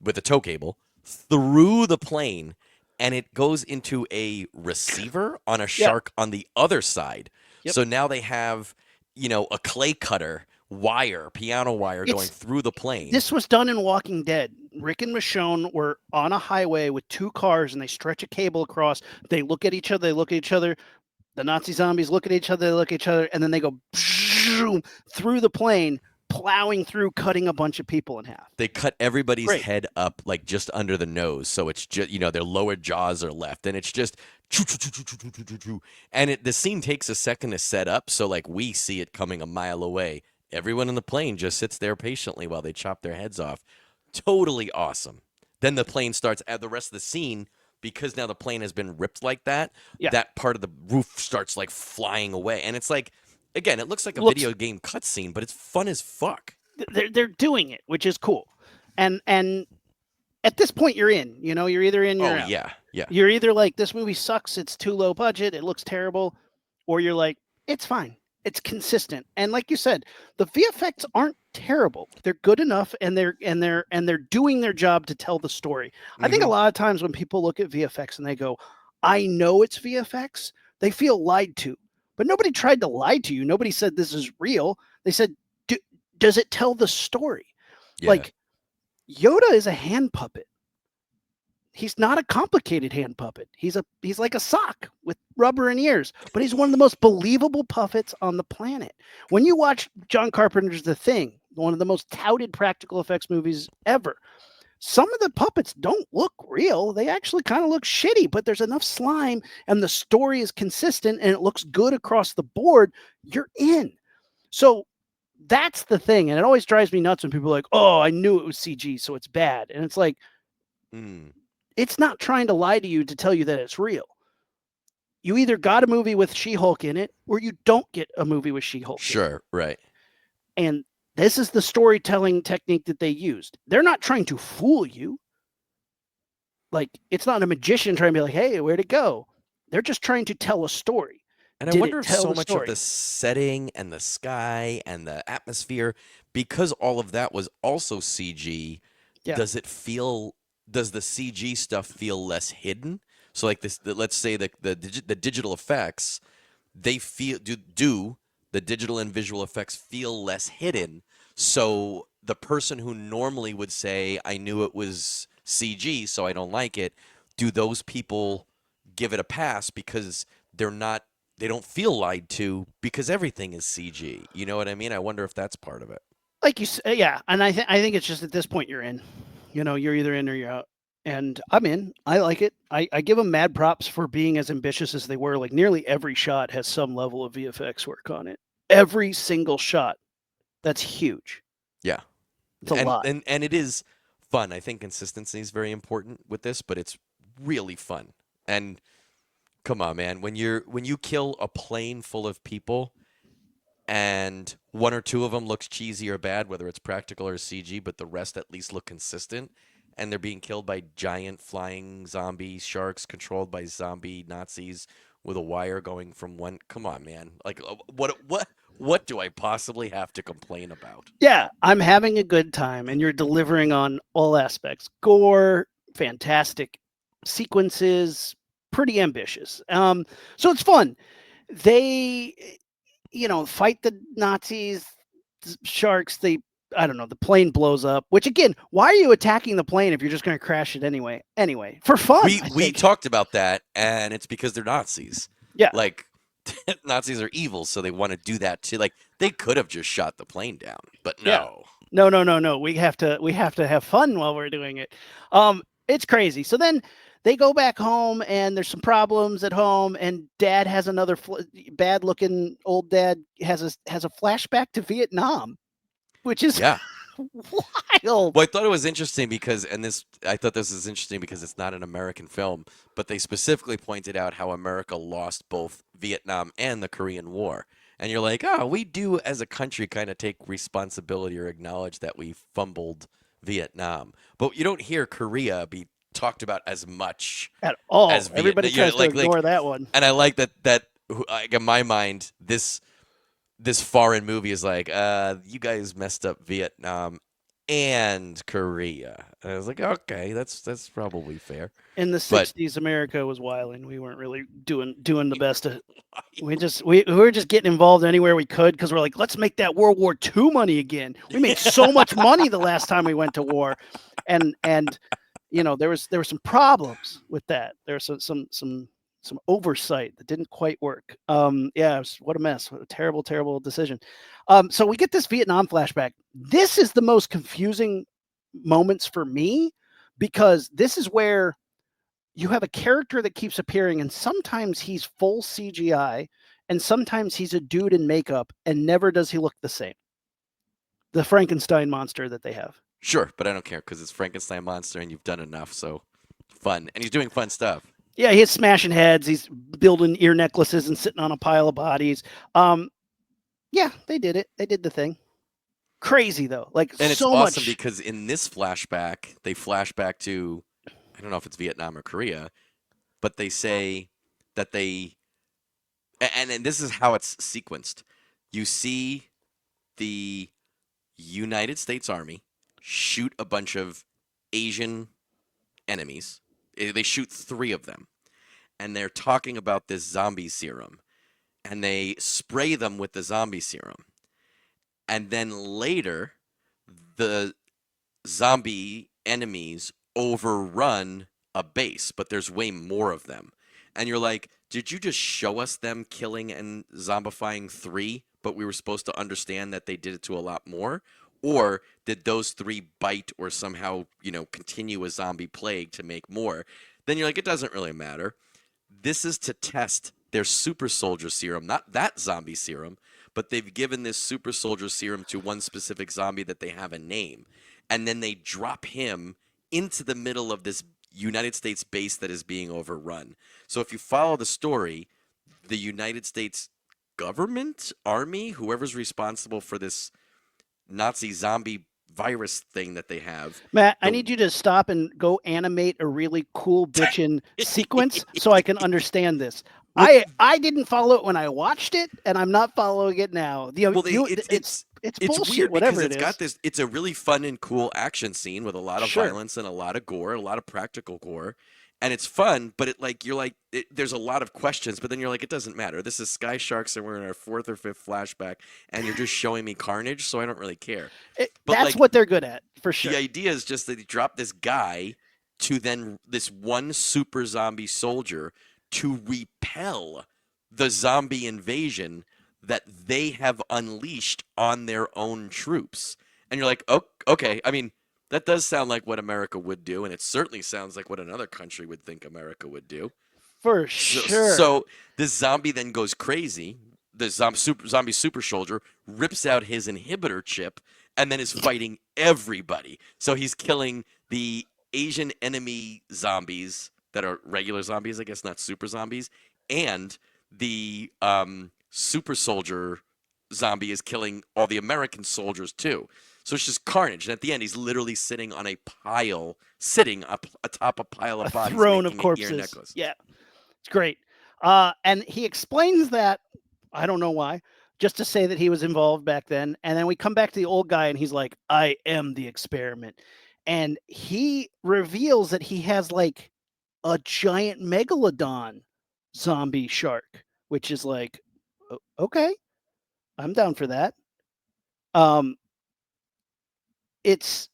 with a tow cable through the plane, and it goes into a receiver on a Yeah. shark on the other side. Yep. So now they have, a clay cutter wire, piano wire going It's through the plane. This was done in Walking Dead. Rick and Michonne were on a highway with two cars, and they stretch a cable across. They look at each other. They look at each other. The Nazi zombies look at each other. They look at each other, and then they go through the plane, plowing through, cutting a bunch of people in half. They cut everybody's Great. head up like just under the nose, so it's just their lower jaws are left, and it's just and the scene takes a second to set up, so like we see it coming a mile away. Everyone in the plane just sits there patiently while they chop their heads off. Totally awesome. Then the plane starts the rest of the scene because now the plane has been ripped like that. Yeah. That part of the roof starts like flying away, and it's like again, it looks like a Looks- video game cutscene, but it's fun as fuck. They're doing it, which is cool. And at this point, you're in. You're either in, you're Oh out. yeah. You're either like, this movie sucks, it's too low budget, it looks terrible, or you're like, it's fine, it's consistent. And like you said, the VFX aren't terrible. They're good enough, and they're doing their job to tell the story. I think a Mhm. lot of times when people look at VFX and they go, I know it's VFX, they feel lied to. But nobody tried to lie to you. Nobody said this is real. They said, does it tell the story? Yeah. Like, Yoda is a hand puppet. He's not a complicated hand puppet. He's like a sock with rubber and ears, but he's one of the most believable puppets on the planet. When you watch John Carpenter's The Thing, one of the most touted practical effects movies ever, some of the puppets don't look real. They actually kind of look shitty, but there's enough slime and the story is consistent and it looks good across the board. You're in. So that's the thing. And it always drives me nuts when people are like, oh, I knew it was CG, so it's bad. And it's like, Mm. it's not trying to lie to you to tell you that it's real. You either got a movie with She-Hulk in it, or you don't get a movie with She-Hulk in it. Sure, right. And this is the storytelling technique that they used. They're not trying to fool you. Like, it's not a magician trying to be like, hey, where'd it go? They're just trying to tell a story. And I Did wonder it if tell so the much story? of the setting and the sky and the atmosphere, because all of that was also CG, Yeah. does the CG stuff feel less hidden? So like this, let's say the digital effects, they do the digital and visual effects feel less hidden. So the person who normally would say, I knew it was CG, so I don't like it, do those people give it a pass because they don't feel lied to because everything is CG. You know what I mean? I wonder if that's part of it. Like you said, yeah. And I think it's just at this point you're in. You're either in or you're out. And I'm in. I like it. I give them mad props for being as ambitious as they were. Like nearly every shot has some level of VFX work on it. Every single shot. That's huge. Yeah. It's a lot. And it is fun. I think consistency is very important with this, but it's really fun. And come on, man, when you kill a plane full of people and one or two of them looks cheesy or bad, whether it's practical or CG, but the rest at least look consistent, and they're being killed by giant flying zombie sharks controlled by zombie Nazis with a wire going from one. Come on, man! Like, what do I possibly have to complain about? Yeah, I'm having a good time, and you're delivering on all aspects. Gore, fantastic sequences, pretty ambitious. So it's fun. They, fight the Nazis, sharks. I don't know, the plane blows up. Which again, why are you attacking the plane if you're just going to crash it anyway? Anyway, for fun. We talked about that, and it's because they're Nazis. Yeah. Like Nazis are evil, so they want to do that too. Like they could have just shot the plane down, but no. Yeah. No. We have to have fun while we're doing it. It's crazy. So then they go back home, and there's some problems at home, and Dad has another bad-looking old dad has a flashback to Vietnam, which is wild. Well, I thought it was interesting because, I thought this was interesting because it's not an American film, but they specifically pointed out how America lost both Vietnam and the Korean War. And you're like, oh, we do as a country kind of take responsibility or acknowledge that we fumbled Vietnam. But you don't hear Korea be talked about as much at all. As Everybody tries to ignore that one. And I like that like, in my mind, this foreign movie is like, you guys messed up Vietnam and Korea. And I was like, okay, that's probably fair. In the 60s, America was wilding. We weren't really doing the best. We were just getting involved anywhere we could because we're like, let's make that World War II money again. We made so much money the last time we went to war, and there were some problems with that. There was some oversight that didn't quite work. What a mess. What a terrible decision. So we get this Vietnam flashback. This is the most confusing moments for me because this is where you have a character that keeps appearing, and sometimes he's full CGI, and sometimes he's a dude in makeup, and never does he look the same. The Frankenstein monster that they have. Sure, but I don't care because it's Frankenstein monster, and you've done enough, so fun. And he's doing fun stuff. Yeah, he's smashing heads. He's building ear necklaces and sitting on a pile of bodies. Yeah, they did it. They did the thing. Crazy though, and it's so awesome much. Because in this flashback, they flash back to, I don't know if it's Vietnam or Korea, but they say that and this is how it's sequenced. You see the United States Army shoot a bunch of Asian enemies. They shoot 3 of them, and they're talking about this zombie serum, and they spray them with the zombie serum. And then later, the zombie enemies overrun a base, but there's way more of them. And you're like, did you just show us them killing and zombifying 3, but we were supposed to understand that they did it to a lot more? Or did those 3 bite or somehow, continue a zombie plague to make more? Then you're like, it doesn't really matter. This is to test their super soldier serum, not that zombie serum, but they've given this super soldier serum to one specific zombie that they have a name. And then they drop him into the middle of this United States base that is being overrun. So if you follow the story, the United States government, army, whoever's responsible for this Nazi zombie virus thing that they have. Matt, I need you to stop and go animate a really cool bitchin' sequence so I can understand this. I didn't follow it when I watched it, and I'm not following it now. It's bullshit, weird whatever because it is. Got this. It's a really fun and cool action scene with a lot of violence and a lot of gore, a lot of practical gore, and it's fun. But there's a lot of questions. But then you're like, it doesn't matter. This is Sky Sharks, and we're in our 4th or 5th flashback, and you're just showing me carnage, so I don't really care. That's what they're good at, for sure. The idea is just that you drop this guy to then this one super zombie soldier to repel the zombie invasion that they have unleashed on their own troops. And you're like, oh, okay. I mean, that does sound like what America would do, and it certainly sounds like what another country would think America would do. For So, sure. so this zombie then goes crazy. The zombie super soldier rips out his inhibitor chip and then is fighting everybody. So he's killing the Asian enemy zombies that are regular zombies, I guess, not super zombies, and the super soldier zombie is killing all the American soldiers too. So it's just carnage. And at the end, he's literally sitting on a pile, sitting up atop a pile A of bodies, throne of making an ear corpses. necklace. Yeah, it's great. And he explains that, I don't know why, just to say that he was involved back then. And then we come back to the old guy and he's like, I am the experiment. And he reveals that he has like a giant megalodon zombie shark, which is like, okay, I'm down for that. Um, it's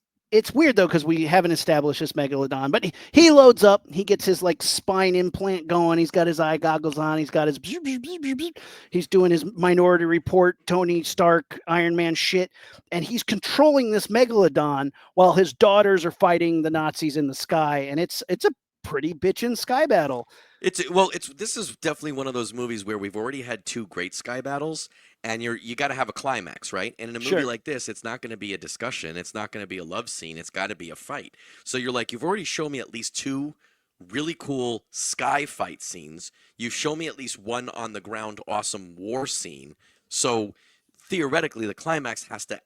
weird though because we haven't established this megalodon, but he loads up. He gets his like spine implant going. He's got his eye goggles on. He's got his. He's doing his Minority Report, Tony Stark, Iron Man shit, and he's controlling this megalodon while his daughters are fighting the Nazis in the sky, and it's a pretty bitchin' sky battle. This is definitely one of those movies where we've already had two great sky battles, and you got to have a climax, right? And in a movie Sure. like this, it's not going to be a discussion, it's not going to be a love scene, it's got to be a fight. So you're like, you've already shown me at least two really cool sky fight scenes. You've shown me at least one on the ground awesome war scene. So theoretically, the climax has to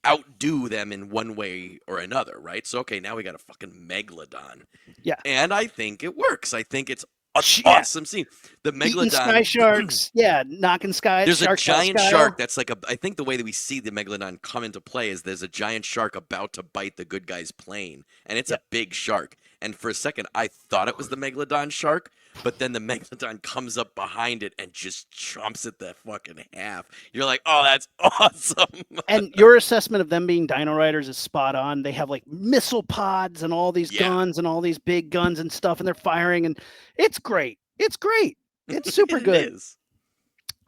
outdo them in one way or another, right? So okay, now we got a fucking megalodon. Yeah. And I think it works. I think it's an Yeah. awesome scene. The Eating sky megalodon. sharks, yeah, knocking sky. There's a sharks out of giant sky. shark that's like a. I think the way that we see the megalodon come into play is there's a giant shark about to bite the good guy's plane, and it's Yeah. a big shark. And for a second, I thought it was the megalodon shark, but then the megalodon comes up behind it and just chomps it the fucking half. You're like, oh, that's awesome. And your assessment of them being Dino Riders is spot on. They have like missile pods and all these Yeah. guns and all these big guns and stuff, and they're firing, and it's great. It's great. It's super It good. is.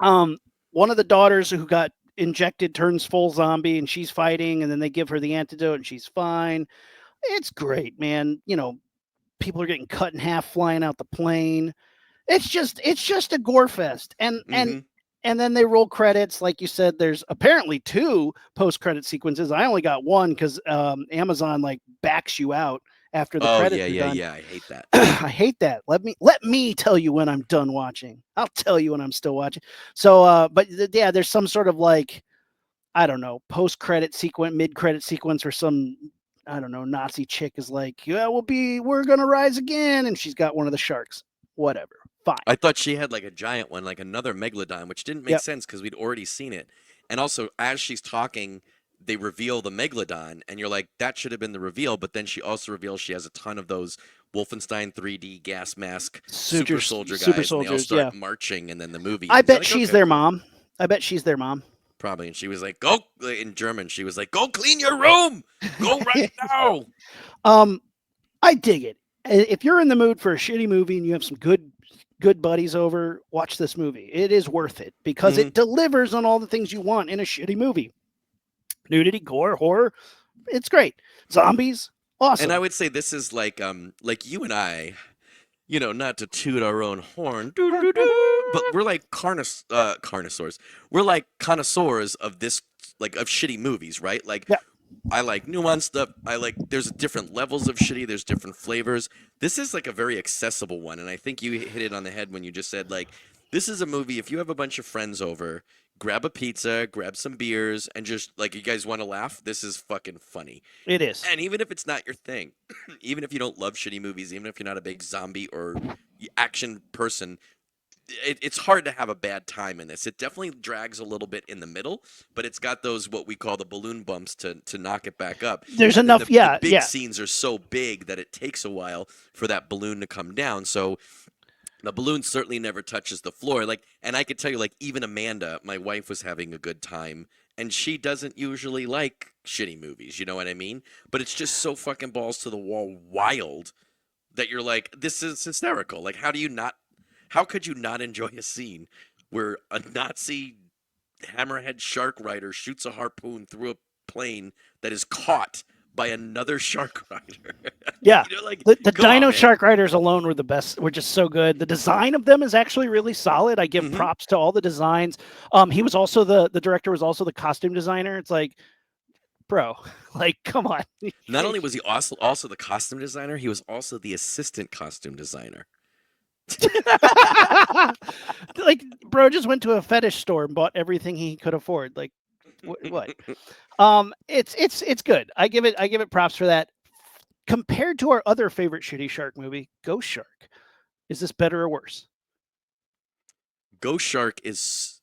One of the daughters who got injected turns full zombie, and she's fighting, and then they give her the antidote, and she's fine. It's great, man. You know, people are getting cut in half flying out the plane. It's just a gore fest, and Mhm. and then they roll credits. Like you said, there's apparently two post-credit sequences. I only got one because Amazon like backs you out after the Oh credits yeah, are yeah, done. yeah. I hate that. I hate that. Let me tell you when I'm done watching. I'll tell you when I'm still watching. So, but yeah, there's some sort of like, I don't know, post-credit sequence, mid-credit sequence, where some, I don't know, Nazi chick is like, yeah, we're gonna rise again, and she's got one of the sharks. Whatever, fine. I thought she had like a giant one, like another megalodon, which didn't make Yep. sense because we'd already seen it. And also, as she's talking, they reveal the megalodon, and you're like, that should have been the reveal. But then she also reveals she has a ton of those Wolfenstein 3D gas mask super soldier guys, and they all soldiers, start yeah. marching, and then the movie. I ends. You're bet like, she's okay, their cool. mom. I bet she's their mom. Probably. And she was like, go, in German, she was like, go clean your room. Go right now. I dig it. If you're in the mood for a shitty movie and you have some good buddies over, watch this movie. It is worth it because it delivers on all the things you want in a shitty movie. Nudity, gore, horror. It's great. Zombies, awesome. And I would say this is like you and I, you know, not to toot our own horn, but we're like carnosaurs. We're like connoisseurs of this, like of shitty movies, right? Like, Yeah. I like nuanced stuff. I like there's different levels of shitty. There's different flavors. This is like a very accessible one, and I think you hit it on the head when you just said like, this is a movie. If you have a bunch of friends over, grab a pizza, grab some beers, and just like you guys want to laugh. This is fucking funny. It is. And even if it's not your thing, even if you don't love shitty movies, even if you're not a big zombie or action person, it's hard to have a bad time in this. It definitely drags a little bit in the middle, but it's got those what we call the balloon bumps to knock it back up. There's And then enough, the big yeah. scenes are so big that it takes a while for that balloon to come down. So the balloon certainly never touches the floor. Like, and I could tell you, like, even Amanda, my wife, was having a good time, and she doesn't usually like shitty movies. You know what I mean? But it's just so fucking balls to the wall wild that you're like, this is hysterical. Like, how do you not? How could you not enjoy a scene where a Nazi hammerhead shark rider shoots a harpoon through a plane that is caught by another shark rider? Yeah. Like, The come on, Dino man. Shark Riders alone were the best. Were just so good. The design of them is actually really solid. I give Mhm. props to all the designs. He was also the director was also the costume designer. It's like, bro, like, come on. Not only was he also the costume designer, he was also the assistant costume designer. Like, bro just went to a fetish store and bought everything he could afford. Like, what? It's good. I give it props for that. Compared to our other favorite shitty shark movie, Ghost Shark, is this better or worse? Ghost Shark is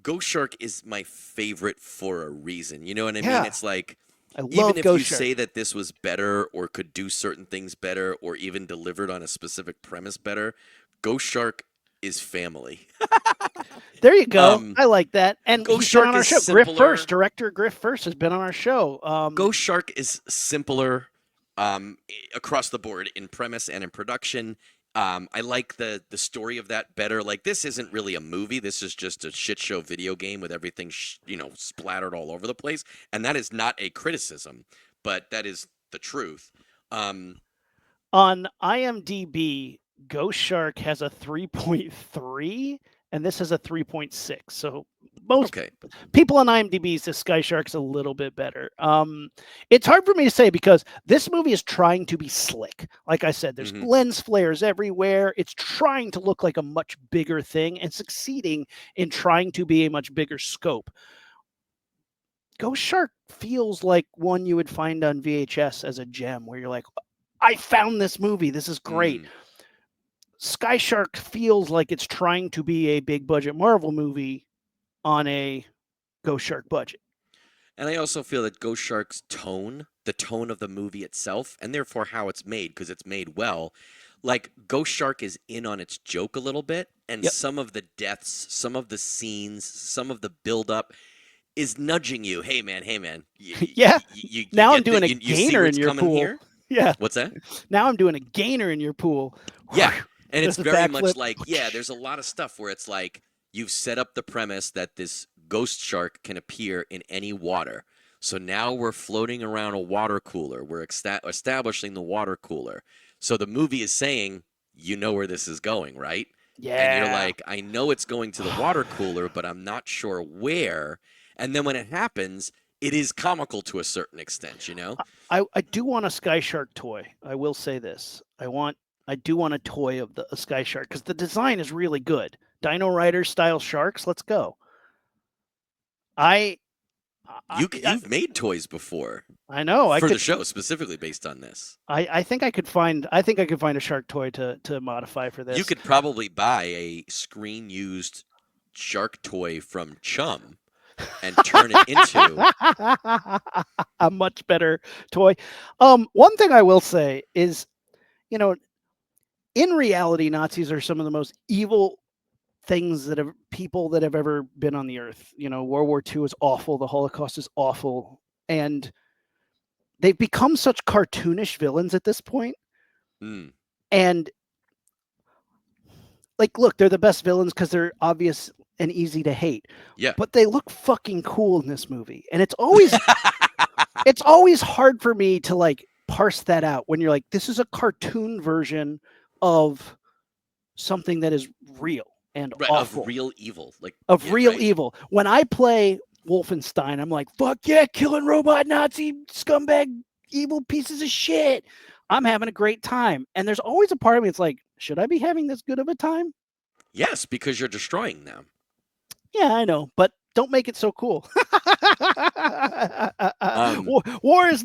Ghost Shark is my favorite for a reason. You know what I mean? Yeah. It's like, I even love if Ghost you Shark. say that this was better or could do certain things better or even delivered on a specific premise better, Ghost Shark is family. There you go. Um, I like that. And Ghost he's been Shark on our is show. Griff simpler. First, director Griff First has been on our show. Ghost Shark is simpler across the board in premise and in production. I like the story of that better. Like, this isn't really a movie. This is just a shit show video game with everything splattered all over the place. And that is not a criticism, but that is the truth. On IMDb, Ghost Shark has a 3.3 and this has a 3.6. So most Okay. people on IMDb say Sky Shark's a little bit better. It's hard for me to say because this movie is trying to be slick. Like I said, there's Mhm. lens flares everywhere. It's trying to look like a much bigger thing and succeeding in trying to be a much bigger scope. Ghost Shark feels like one you would find on VHS as a gem where you're like, I found this movie. This is great. Mm. Sky Shark feels like it's trying to be a big budget Marvel movie on a Ghost Shark budget. And I also feel that Ghost Shark's tone, the tone of the movie itself, and therefore how it's made, because it's made well, like, Ghost Shark is in on its joke a little bit, and Yep. some of the deaths, some of the scenes, some of the build-up is nudging you. Hey, man. Yeah. You Now I'm get doing a you see gainer where in it's your coming pool. here? Yeah. What's that? Now I'm doing a gainer in your pool. Yeah. And it's There's a very much backflip. like, yeah, there's a lot of stuff where it's like, you've set up the premise that this ghost shark can appear in any water. So now we're floating around a water cooler. We're establishing the water cooler. So the movie is saying, you know where this is going, right? Yeah. And you're like, I know it's going to the water cooler, but I'm not sure where. And then when it happens, it is comical to a certain extent, you know? I do want a Sky Shark toy. I will say this. I do want a toy of a Sky Shark because the design is really good. Dino Rider style sharks. Let's go. You've made toys before I know. for the show, specifically based on this. I think I could find a shark toy to modify for this. You could probably buy a screen used shark toy from Chum and turn it into a much better toy. One thing I will say is, in reality, Nazis are some of the most evil things people that have ever been on the earth. World War II is awful. The Holocaust is awful. And they've become such cartoonish villains at this point. Mm. And like, look, they're the best villains because they're obvious and easy to hate. Yeah. But they look fucking cool in this movie. And it's always hard for me to like parse that out when you're like, this is a cartoon version of something that is real and awful. Of real evil. Evil. When I play Wolfenstein, I'm like, fuck yeah, killing robot Nazi scumbag evil pieces of shit. I'm having a great time. And there's always a part of me that's like, should I be having this good of a time? Yes, because you're destroying them. Yeah, I know, but don't make it so cool. War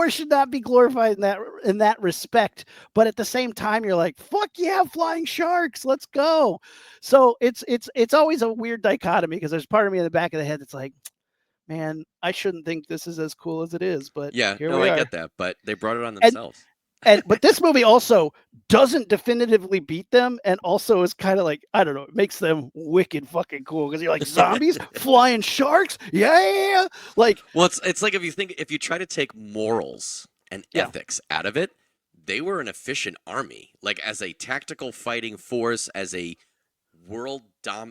should not be glorified in that respect. But at the same time, you're like, fuck yeah, flying sharks, let's go. So it's always a weird dichotomy because there's part of me in the back of the head that's like, man, I shouldn't think this is as cool as it is. But yeah, here no, we I are. get that, but they brought it on themselves. But this movie also doesn't definitively beat them, and also is kind of like, I don't know, it makes them wicked fucking cool because you're like, zombies, flying sharks, yeah. Like, well, it's like if you try to take morals and ethics out of it, they were an efficient army, like as a tactical fighting force, as a world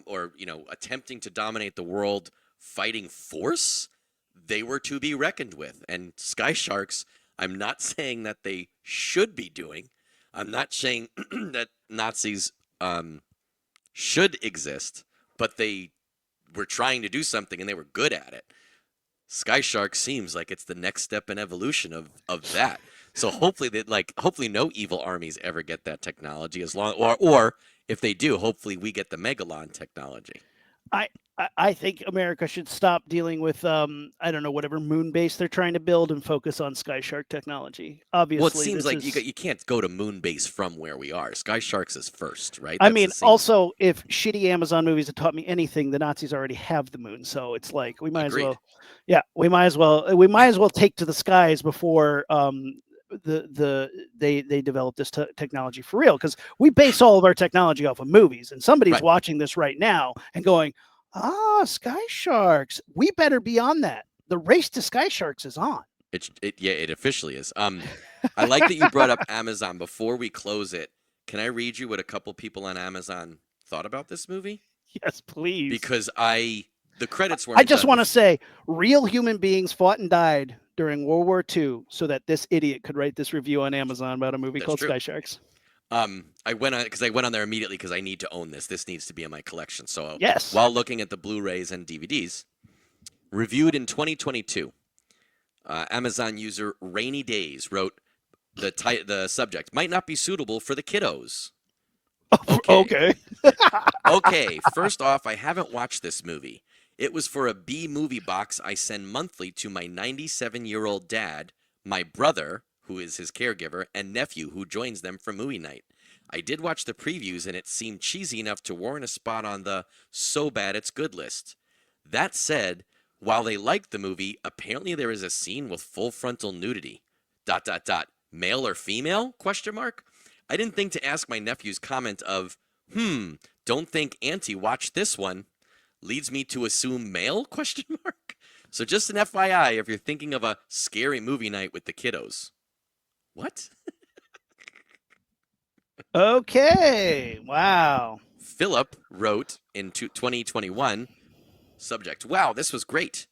or attempting to dominate the world fighting force. They were to be reckoned with. And Sky Sharks, I'm not saying that they should be doing. I'm not saying that Nazis should exist, but they were trying to do something and they were good at it. Sky Shark seems like it's the next step in evolution of that. So hopefully hopefully no evil armies ever get that technology, as long or if they do, hopefully we get the Megalon technology. I think America should stop dealing with I don't know, whatever moon base they're trying to build and focus on Sky Shark technology. Obviously, Well, it seems this like is. you can't go to moon base from where we are. Sky Sharks is first, right? I That's mean, the same. also, if shitty Amazon movies have taught me anything, the Nazis already have the moon, so it's like we might as Agreed. well. Yeah, we might as well take to the skies before they develop this technology for real, because we base all of our technology off of movies, and somebody's Right. watching this right now and going, Sky Sharks, we better be on that. The race to Sky Sharks is on. It officially is. I like that you brought up Amazon. Before we close it, can I read you what a couple people on Amazon thought about this movie? Yes, please. Because the credits weren't. I just want to say, real human beings fought and died during World War II so that this idiot could write this review on Amazon about a movie That's called true. Sky Sharks. I went on there immediately because I need to own this. This needs to be in my collection. So Yes. while looking at the Blu-rays and DVDs, reviewed in 2022, Amazon user Rainy Days wrote the subject might not be suitable for the kiddos. Okay. Okay, first off, I haven't watched this movie. It was for a B movie box I send monthly to my 97-year-old dad, my brother, who is his caregiver, and nephew, who joins them for movie night. I did watch the previews, and it seemed cheesy enough to warrant a spot on the so bad it's good list. That said, while they liked the movie, apparently there is a scene with full frontal nudity. ... Male or female? Question mark. I didn't think to ask my nephew's comment of, don't think Auntie watched this one. Leads me to assume male? Question mark. So just an FYI if you're thinking of a scary movie night with the kiddos. What? Okay. Wow. Philip wrote in 2021, subject, wow, this was great.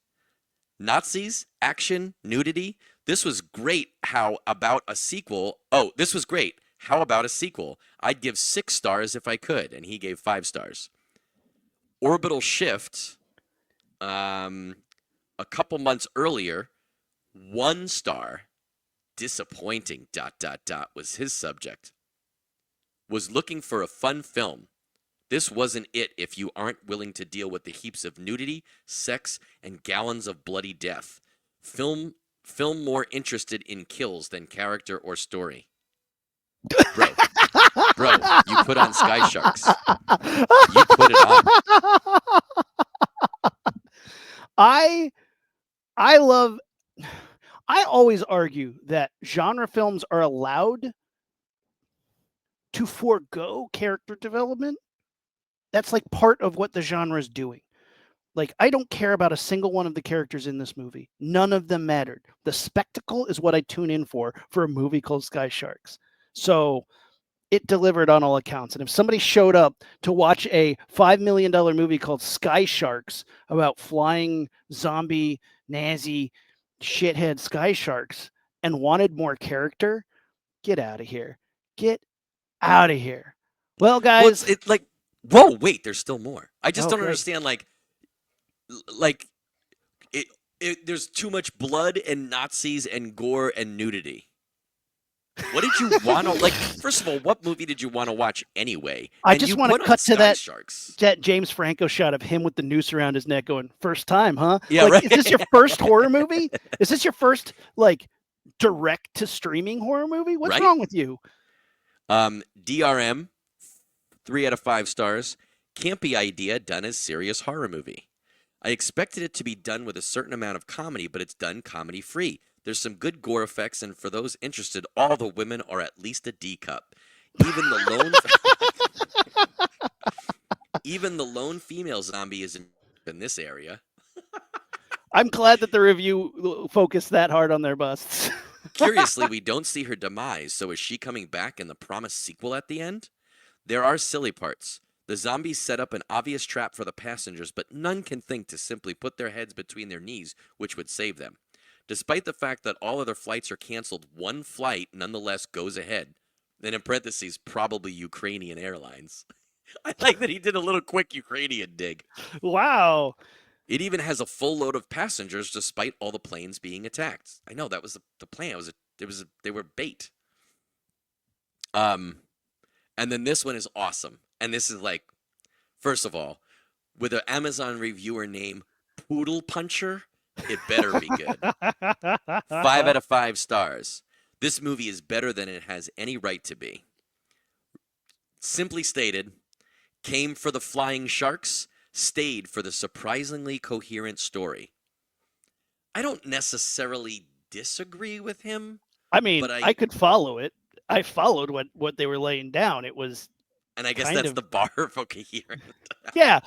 Nazis, action, nudity. This was great. How about a sequel? Oh, this was great. How about a sequel? I'd give 6 stars if I could. And he gave 5 stars. Orbital Shift, a couple months earlier, 1 star. Disappointing, ... was his subject. Was looking for a fun film. This wasn't it if you aren't willing to deal with the heaps of nudity, sex, and gallons of bloody death. Film more interested in kills than character or story. Bro, you put on Sky Sharks. You put it on. I always argue that genre films are allowed to forego character development. That's like part of what the genre is doing. Like, I don't care about a single one of the characters in this movie. None of them mattered. The spectacle is what I tune in for a movie called Sky Sharks. So it delivered on all accounts. And if somebody showed up to watch a $5 million movie called Sky Sharks about flying zombie, Nazi, shithead Sky Sharks and wanted more character, get out of here. Get out of here. Well, guys. Well, it's like, whoa, wait, there's still more. I just don't great. understand, there's too much blood and Nazis and gore and nudity. What did you want to like? First of all, what movie did you want to watch anyway? I just want to cut to that Sharks. that James Franco shot of him with the noose around his neck, going, "First time, huh? Yeah, like, right. Is this your first horror movie? Is this your first direct to streaming horror movie? What's wrong with you?" DRM, 3 out of 5 stars. Campy idea done as serious horror movie. I expected it to be done with a certain amount of comedy, but it's done comedy free. There's some good gore effects, and for those interested, all the women are at least a D cup. Even the lone female zombie is in this area. I'm glad that the review focused that hard on their busts. Curiously, we don't see her demise, so is she coming back in the promised sequel at the end? There are silly parts. The zombies set up an obvious trap for the passengers, but none can think to simply put their heads between their knees, which would save them. Despite the fact that all other flights are canceled, one flight nonetheless goes ahead. Then in parentheses, probably Ukrainian Airlines. I like that he did a little quick Ukrainian dig. Wow. It even has a full load of passengers despite all the planes being attacked. I know that was the plan. They were bait. And then this one is awesome. And this is like, first of all, with an Amazon reviewer named Poodle Puncher, it better be good. 5 out of 5 stars. This movie is better than it has any right to be. Simply stated, came for the flying sharks, stayed for the surprisingly coherent story. I don't necessarily disagree with him. I mean, but I could follow it. I followed what they were laying down. It was, and I guess that's the bar for coherent. yeah.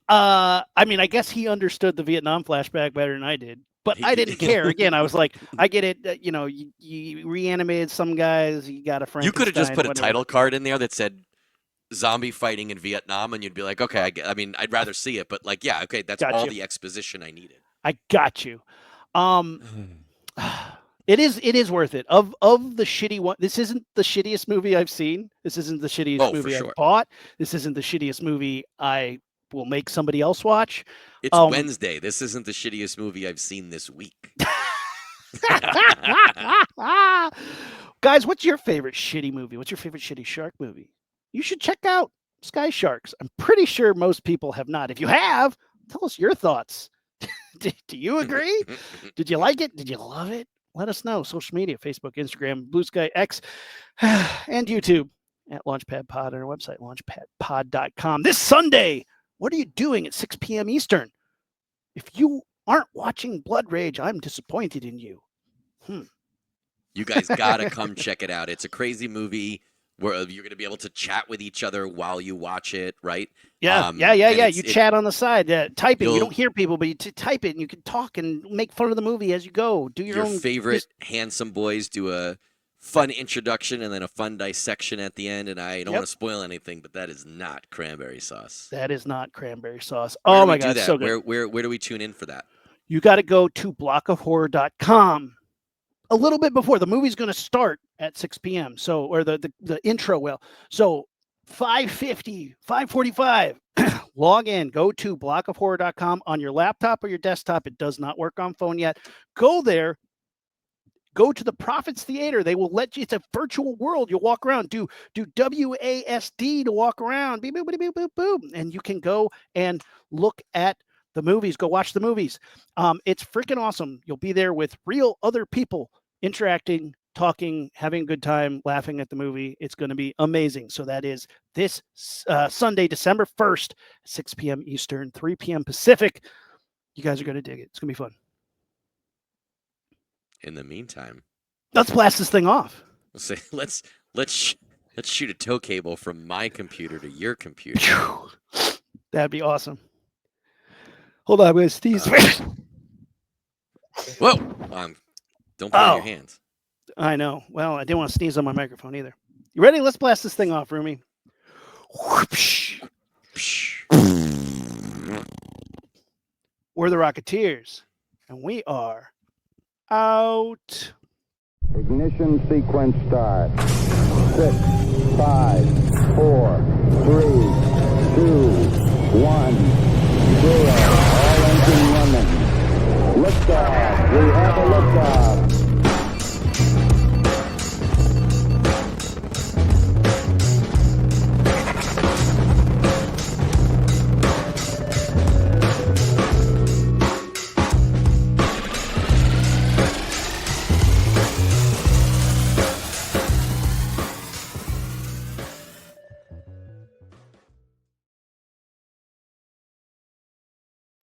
I mean, I guess he understood the Vietnam flashback better than I did, but I didn't care. Again, I was like, I get it. You know, you reanimated some guys. You got a Frankenstein. You could have just put a title card in there that said zombie fighting in Vietnam, and you'd be like, okay, I mean, I'd rather see it, but like, yeah, okay, that's all the exposition I needed. I got you. It is worth it. Of the shitty one, this isn't the shittiest movie I've seen. This isn't the shittiest movie I've bought. This isn't the shittiest movie I will make somebody else watch. It's Wednesday. This isn't the shittiest movie I've seen this week. Guys, what's your favorite shitty movie? What's your favorite shitty shark movie? You should check out Sky Sharks. I'm pretty sure most people have not. If you have, tell us your thoughts. Do you agree? Did you like it? Did you love it? Let us know. Social media, Facebook, Instagram, Blue Sky X, and YouTube at Launchpad Pod on our website, launchpadpod.com. This Sunday, what are you doing at 6 p.m. Eastern? If you aren't watching Blood Rage, I'm disappointed in you. You guys got to come check it out. It's a crazy movie where you're going to be able to chat with each other while you watch it, right? Yeah. You chat on the side, typing. You don't hear people, but you type it, and you can talk and make fun of the movie as you go. Do your own favorite handsome boys do a fun introduction and then a fun dissection at the end. And I don't want to spoil anything, but that is not cranberry sauce. That is not cranberry sauce. Oh my God, so good. Where do we tune in for that? You got to go to blockofhorror.com. A little bit before the movie's going to start at 6 p.m. So, or the intro will. So 5:50, 5:45, log in, go to blockofhorror.com on your laptop or your desktop. It does not work on phone yet. Go there, go to the Prophets Theater. They will let you, it's a virtual world. You'll walk around, do WASD to walk around, beep, boop, boop, boop, boop, and you can go and look at the movies, go watch the movies. It's freaking awesome. You'll be there with real other people interacting, talking, having a good time, laughing at the movie. It's going to be amazing. So that is this Sunday, December 1st, 6 p.m. Eastern, 3 p.m. Pacific. You guys are going to dig it. It's going to be fun. In the meantime, let's blast this thing off. Let's shoot a tow cable from my computer to your computer. That'd be awesome. Hold on, I'm going to sneeze. Whoa! Don't put in your hands. I know. Well, I didn't want to sneeze on my microphone either. You ready? Let's blast this thing off, Rumi. We're the Rocketeers, and we are out. Ignition sequence start. 6, 5, 4, 3, 2, 1, 0. All engine running. Liftoff. We have a liftoff.